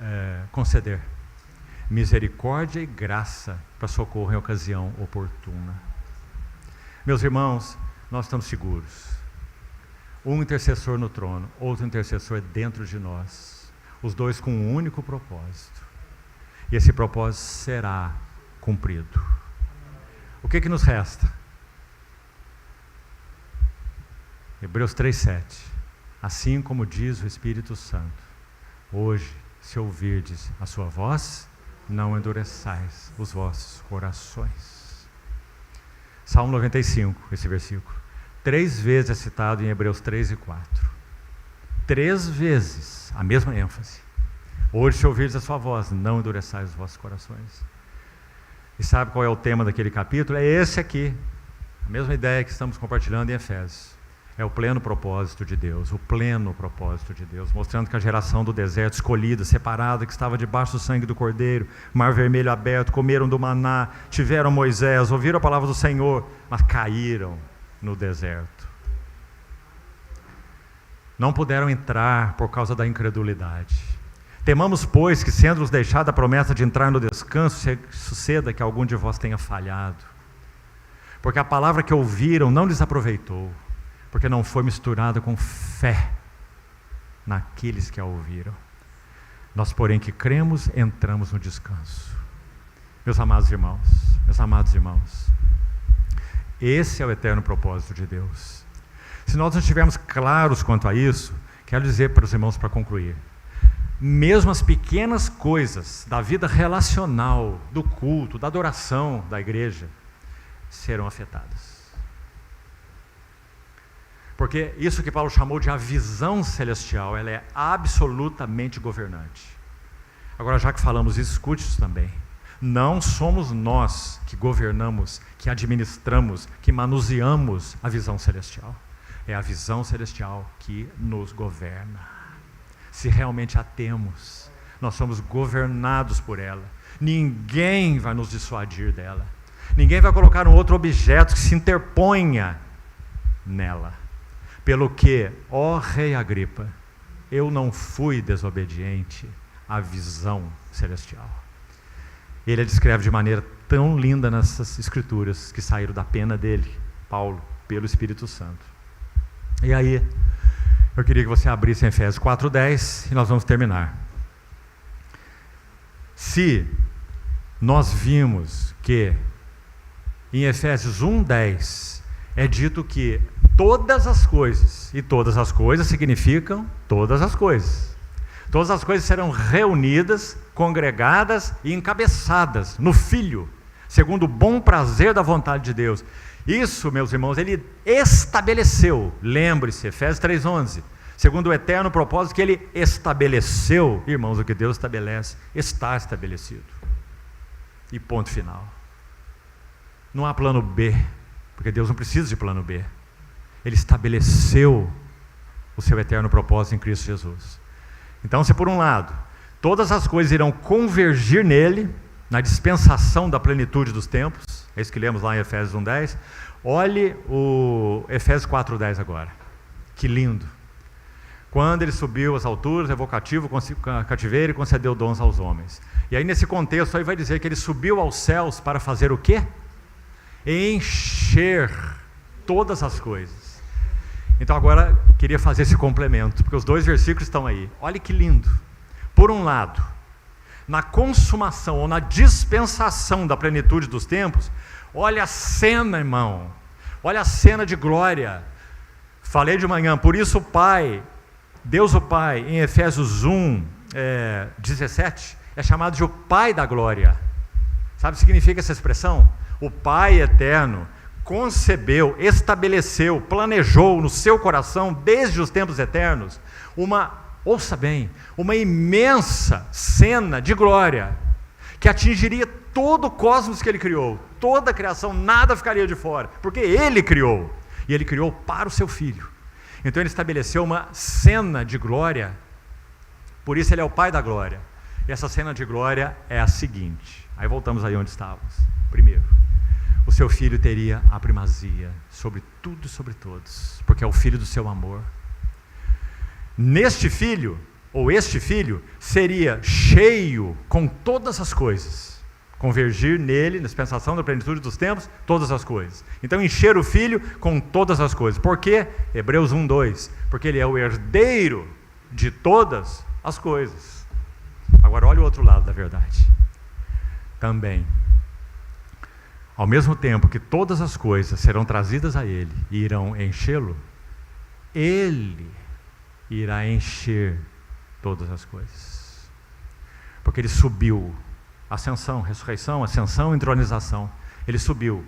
conceder misericórdia e graça para socorro em ocasião oportuna. Meus irmãos, nós estamos seguros. Um intercessor no trono, outro intercessor dentro de nós, os dois com um único propósito. E esse propósito será cumprido. O que nos resta? Hebreus 3:7. Assim como diz o Espírito Santo, hoje, se ouvirdes a sua voz, não endureçais os vossos corações. Salmo 95, esse versículo. 3 vezes é citado em Hebreus 3 e 4. 3 vezes, a mesma ênfase. Hoje, se ouvirdes a sua voz, não endureçais os vossos corações. E sabe qual é o tema daquele capítulo? É esse aqui. A mesma ideia que estamos compartilhando em Efésios. É o pleno propósito de Deus, o pleno propósito de Deus, mostrando que a geração do deserto, escolhida, separada, que estava debaixo do sangue do Cordeiro, mar vermelho aberto, comeram do maná, tiveram Moisés, ouviram a palavra do Senhor, mas caíram no deserto. Não puderam entrar por causa da incredulidade. Temamos, pois, que sendo-nos deixada a promessa de entrar no descanso, suceda que algum de vós tenha falhado. Porque a palavra que ouviram não lhes aproveitou, porque não foi misturada com fé naqueles que a ouviram. Nós, porém, que cremos, entramos no descanso. Meus amados irmãos, esse é o eterno propósito de Deus. Se nós não estivermos claros quanto a isso, quero dizer para os irmãos, para concluir, mesmo as pequenas coisas da vida relacional, do culto, da adoração da igreja, serão afetadas. Porque isso que Paulo chamou de a visão celestial, ela é absolutamente governante. Agora, já que falamos isso, escute isso também. Não somos nós que governamos, que administramos, que manuseamos a visão celestial. É a visão celestial que nos governa. Se realmente a temos, nós somos governados por ela. Ninguém vai nos dissuadir dela. Ninguém vai colocar um outro objeto que se interponha nela. Pelo que, ó rei Agripa, eu não fui desobediente à visão celestial. Ele a descreve de maneira tão linda nessas escrituras que saíram da pena dele, Paulo, pelo Espírito Santo. E aí, eu queria que você abrisse em Efésios 4:10 e nós vamos terminar. Se nós vimos que em Efésios 1:10 é dito que todas as coisas, e todas as coisas significam todas as coisas. Todas as coisas serão reunidas, congregadas e encabeçadas no Filho, segundo o bom prazer da vontade de Deus. Isso, meus irmãos, ele estabeleceu, lembre-se, Efésios 3:11, segundo o eterno propósito que ele estabeleceu. Irmãos, o que Deus estabelece, está estabelecido. E ponto final. Não há plano B, porque Deus não precisa de plano B. Ele estabeleceu o seu eterno propósito em Cristo Jesus. Então, se por um lado, todas as coisas irão convergir nele, na dispensação da plenitude dos tempos, é isso que lemos lá em Efésios 1:10, olhe o Efésios 4:10 agora. Que lindo! Quando ele subiu às alturas, levou cativo, cativeiro e concedeu dons aos homens. E aí nesse contexto aí vai dizer que ele subiu aos céus para fazer o quê? Encher todas as coisas. Então agora queria fazer esse complemento, porque os 2 versículos estão aí. Olha que lindo. Por um lado, na consumação ou na dispensação da plenitude dos tempos, olha a cena, irmão. Olha a cena de glória. Falei de manhã, por isso o Pai, Deus o Pai, em Efésios 1:17, é chamado de o Pai da glória. Sabe o que significa essa expressão? O Pai eterno concebeu, estabeleceu, planejou no seu coração, desde os tempos eternos, ouça bem, uma imensa cena de glória, que atingiria todo o cosmos que ele criou, toda a criação, nada ficaria de fora, porque ele criou, e ele criou para o seu Filho. Então ele estabeleceu uma cena de glória Por isso ele é o Pai da glória. E essa cena de glória é a seguinte. Aí voltamos aí onde estávamos. Primeiro, o seu filho teria a primazia sobre tudo e sobre todos, porque é o filho do seu amor. Neste filho, ou este filho, seria cheio com todas as coisas. Convergir nele, na dispensação da plenitude dos tempos, todas as coisas. Então, encher o filho com todas as coisas. Por quê? Hebreus 1:2. Porque ele é o herdeiro de todas as coisas. Agora, olha o outro lado da verdade. Também, ao mesmo tempo que todas as coisas serão trazidas a ele e irão enchê-lo, ele irá encher todas as coisas. Porque ele subiu. Ascensão, ressurreição, ascensão, entronização. Ele subiu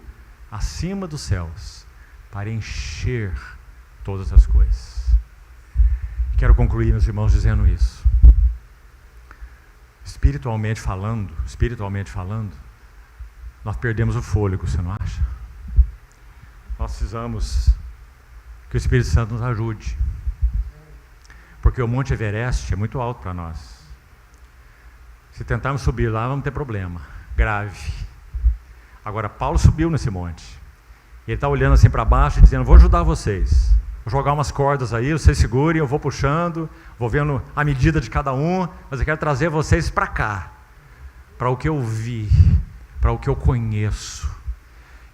acima dos céus para encher todas as coisas. Quero concluir, meus irmãos, dizendo isso. Espiritualmente falando, nós perdemos o fôlego, você não acha? Nós precisamos que o Espírito Santo nos ajude. Porque o Monte Everest é muito alto para nós. Se tentarmos subir lá, vamos ter problema grave. Agora, Paulo subiu nesse monte. E ele está olhando assim para baixo e dizendo: vou ajudar vocês. Vou jogar umas cordas aí, vocês segurem, eu vou puxando, vou vendo a medida de cada um, mas eu quero trazer vocês para cá, para o que eu vi, para o que eu conheço,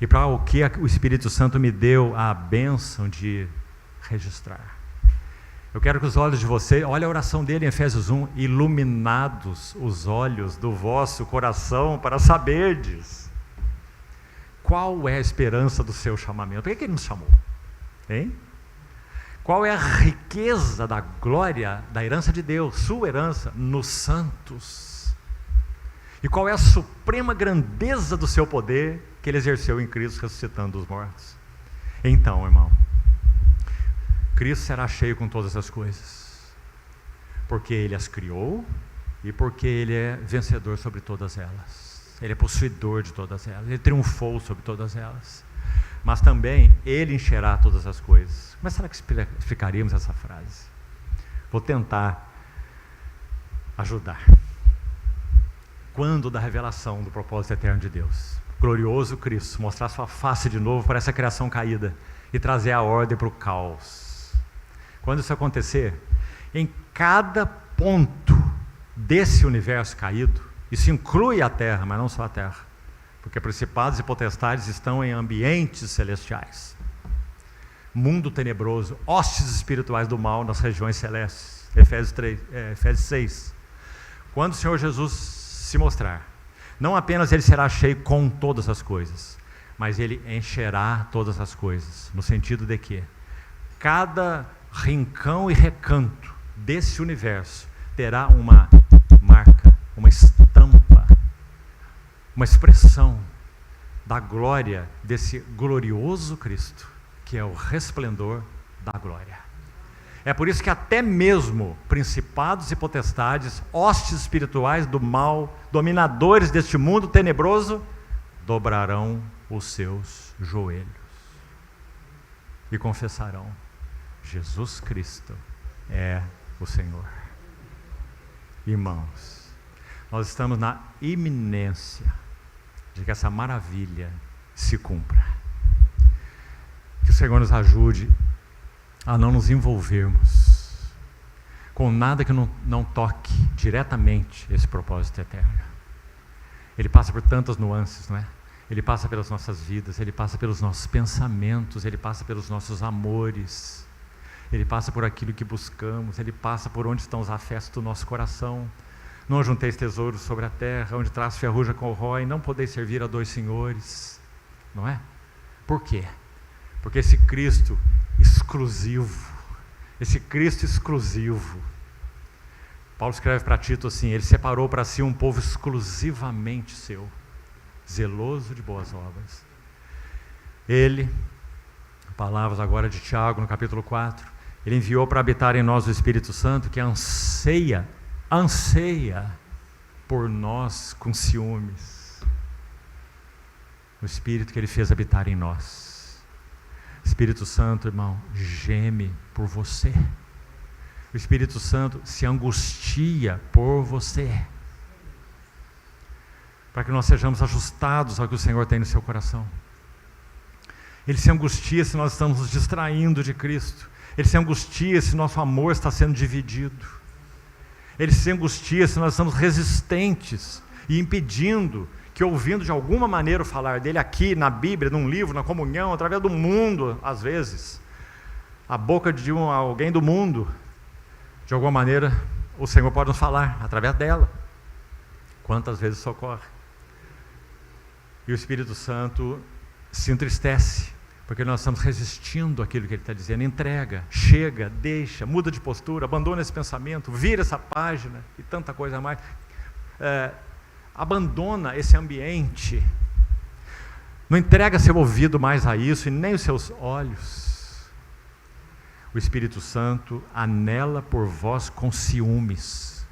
e para o que o Espírito Santo me deu a bênção de registrar. Eu quero que os olhos de vocês, olha a oração dele em Efésios 1, iluminados os olhos do vosso coração para saberdes qual é a esperança do seu chamamento. Por que ele nos chamou? Hein? Qual é a riqueza da glória da herança de Deus, sua herança, nos santos? E qual é a suprema grandeza do seu poder que ele exerceu em Cristo, ressuscitando os mortos? Então, irmão, Cristo será cheio com todas as coisas, porque Ele as criou e porque Ele é vencedor sobre todas elas. Ele é possuidor de todas elas, Ele triunfou sobre todas elas. Mas também Ele encherá todas as coisas. Como será que explicaríamos essa frase? Vou tentar ajudar. Quando da revelação do propósito eterno de Deus, glorioso Cristo, mostrar sua face de novo para essa criação caída e trazer a ordem para o caos. Quando isso acontecer, em cada ponto desse universo caído, isso inclui a Terra, mas não só a Terra, porque principados e potestades estão em ambientes celestiais, mundo tenebroso, hostes espirituais do mal nas regiões celestes. Efésios 6. Quando o Senhor Jesus se mostrar, não apenas Ele será cheio com todas as coisas, mas Ele encherá todas as coisas, no sentido de que cada rincão e recanto desse universo terá uma marca, uma estampa, uma expressão da glória desse glorioso Cristo, que é o resplendor da glória. É por isso que até mesmo principados e potestades, hostes espirituais do mal, dominadores deste mundo tenebroso, dobrarão os seus joelhos e confessarão: Jesus Cristo é o Senhor. Irmãos, nós estamos na iminência de que essa maravilha se cumpra. Que o Senhor nos ajude a não nos envolvermos com nada que não toque diretamente esse propósito eterno. Ele passa por tantas nuances, não é? Ele passa pelas nossas vidas, Ele passa pelos nossos pensamentos, Ele passa pelos nossos amores, Ele passa por aquilo que buscamos, Ele passa por onde estão os afetos do nosso coração. Não junteis tesouros sobre a terra, onde traço ferrugem corrói, não podeis servir a dois senhores, não é? Por quê? Porque esse Cristo exclusivo, Paulo escreve para Tito assim: ele separou para si um povo exclusivamente seu, zeloso de boas obras. Ele, palavras agora de Tiago no capítulo 4, ele enviou para habitar em nós o Espírito Santo, que anseia por nós com ciúmes. O Espírito que Ele fez habitar em nós. Espírito Santo, irmão, geme por você. O Espírito Santo se angustia por você, para que nós sejamos ajustados ao que o Senhor tem no seu coração. Ele se angustia se nós estamos nos distraindo de Cristo. Ele se angustia se nosso amor está sendo dividido. Ele se angustia se nós estamos resistentes e impedindo que, ouvindo de alguma maneira o falar dele aqui, na Bíblia, num livro, na comunhão, através do mundo, às vezes, a boca de alguém do mundo, de alguma maneira, o Senhor pode nos falar através dela. Quantas vezes isso ocorre? E o Espírito Santo se entristece, porque nós estamos resistindo àquilo que ele está dizendo. Entrega, chega, deixa, muda de postura, abandona esse pensamento, vira essa página e tanta coisa mais. Abandona esse ambiente. Não entrega seu ouvido mais a isso e nem os seus olhos. O Espírito Santo anela por vós com ciúmes,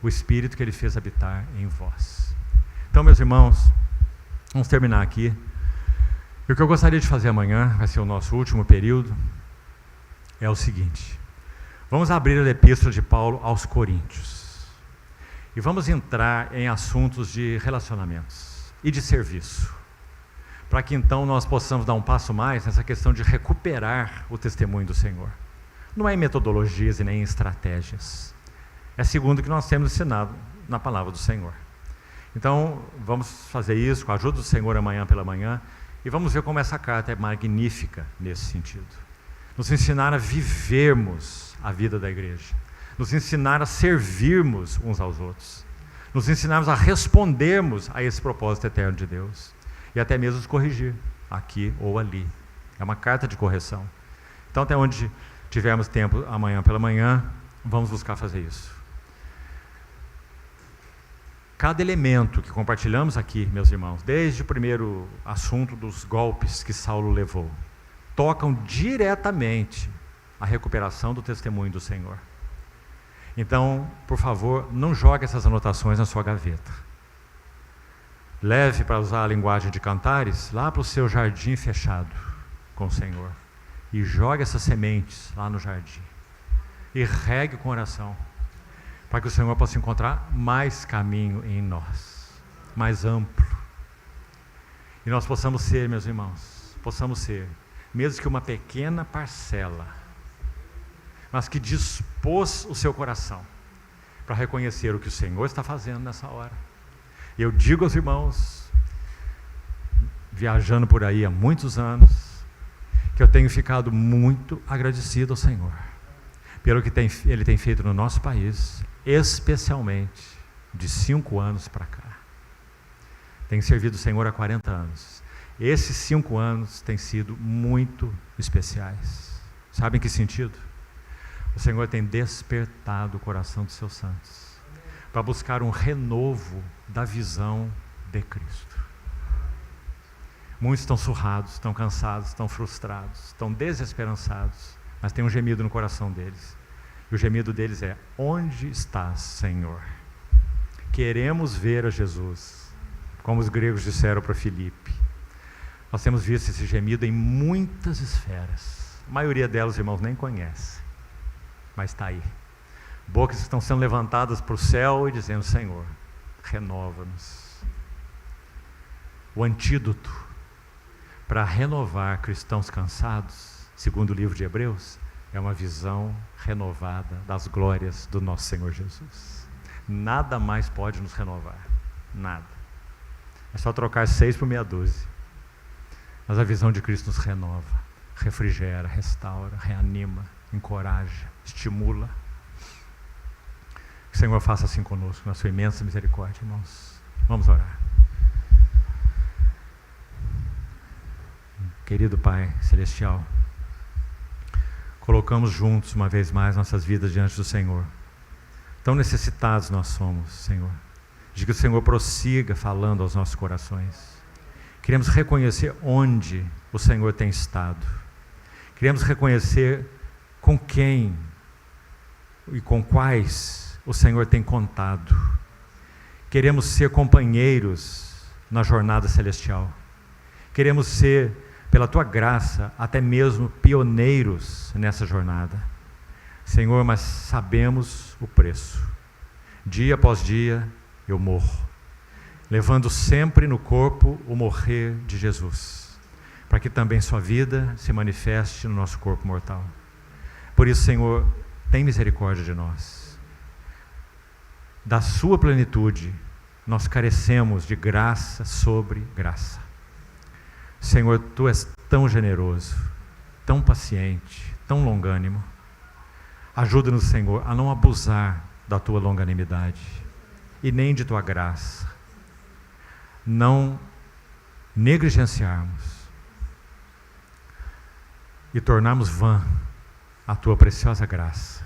o Espírito que ele fez habitar em vós. Então, meus irmãos, vamos terminar aqui. E o que eu gostaria de fazer amanhã, vai ser o nosso último período, é o seguinte: vamos abrir a epístola de Paulo aos Coríntios e vamos entrar em assuntos de relacionamentos e de serviço, para que então nós possamos dar um passo mais nessa questão de recuperar o testemunho do Senhor. Não é em metodologias e nem em estratégias, é segundo o que nós temos ensinado na palavra do Senhor. Então vamos fazer isso com a ajuda do Senhor amanhã pela manhã, e vamos ver como essa carta é magnífica nesse sentido. Nos ensinar a vivermos a vida da igreja, nos ensinar a servirmos uns aos outros, nos ensinarmos a respondermos a esse propósito eterno de Deus, e até mesmo nos corrigir, aqui ou ali. É uma carta de correção. Então, até onde tivermos tempo amanhã pela manhã, vamos buscar fazer isso. Cada elemento que compartilhamos aqui, meus irmãos, desde o primeiro assunto dos golpes que Saulo levou, tocam diretamente a recuperação do testemunho do Senhor. Então, por favor, não jogue essas anotações na sua gaveta. Leve, para usar a linguagem de Cantares, lá para o seu jardim fechado com o Senhor. E jogue essas sementes lá no jardim. E regue com oração, para que o Senhor possa encontrar mais caminho em nós, mais amplo. E nós possamos ser, meus irmãos, mesmo que uma pequena parcela, mas que dispôs o seu coração para reconhecer o que o Senhor está fazendo nessa hora. E eu digo aos irmãos, viajando por aí há muitos anos, que eu tenho ficado muito agradecido ao Senhor, pelo que Ele tem feito no nosso país, especialmente de 5 anos para cá. Tenho servido o Senhor há 40 anos. Esses 5 anos têm sido muito especiais. Sabe em que sentido? O Senhor tem despertado o coração dos seus santos para buscar um renovo da visão de Cristo. Muitos estão surrados, estão cansados, estão frustrados, estão desesperançados, mas tem um gemido no coração deles. E o gemido deles é: onde estás, Senhor? Queremos ver a Jesus, como os gregos disseram para Filipe. Nós temos visto esse gemido em muitas esferas. A maioria delas, irmãos, nem conhece, mas está aí. Bocas estão sendo levantadas para o céu e dizendo: Senhor, renova-nos. O antídoto para renovar cristãos cansados, segundo o livro de Hebreus, é uma visão renovada das glórias do nosso Senhor Jesus. Nada mais pode nos renovar, nada. É só trocar 6 por meia dúzia. Mas a visão de Cristo nos renova, refrigera, restaura, reanima, encoraja, estimula. Que o Senhor faça assim conosco, na sua imensa misericórdia, irmãos. Vamos orar. Querido Pai Celestial, colocamos juntos uma vez mais nossas vidas diante do Senhor. Tão necessitados nós somos, Senhor, de que o Senhor prossiga falando aos nossos corações. Queremos reconhecer onde o Senhor tem estado. Queremos reconhecer com quem e com quais o Senhor tem contado. Queremos ser companheiros na jornada celestial. Queremos ser, pela Tua graça, até mesmo pioneiros nessa jornada. Senhor, mas sabemos o preço. Dia após dia eu morro, levando sempre no corpo o morrer de Jesus, para que também sua vida se manifeste no nosso corpo mortal. Por isso, Senhor, tem misericórdia de nós. Da sua plenitude, nós carecemos de graça sobre graça. Senhor, tu és tão generoso, tão paciente, tão longânimo. Ajuda-nos, Senhor, a não abusar da tua longanimidade e nem de tua graça. Não negligenciarmos e tornarmos vã a tua preciosa graça.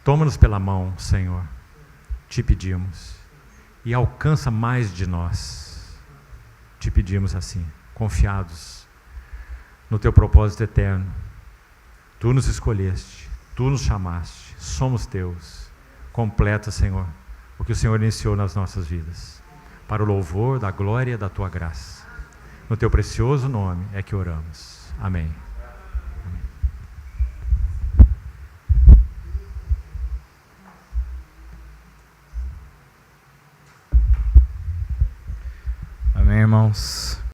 Toma-nos pela mão, Senhor, te pedimos, e alcança mais de nós. Te pedimos assim, confiados no teu propósito eterno. Tu nos escolheste, tu nos chamaste, somos teus. Completa, Senhor, o que o Senhor iniciou nas nossas vidas, para o louvor da glória da tua graça. No teu precioso nome é que oramos. Amém. Amém, irmãos.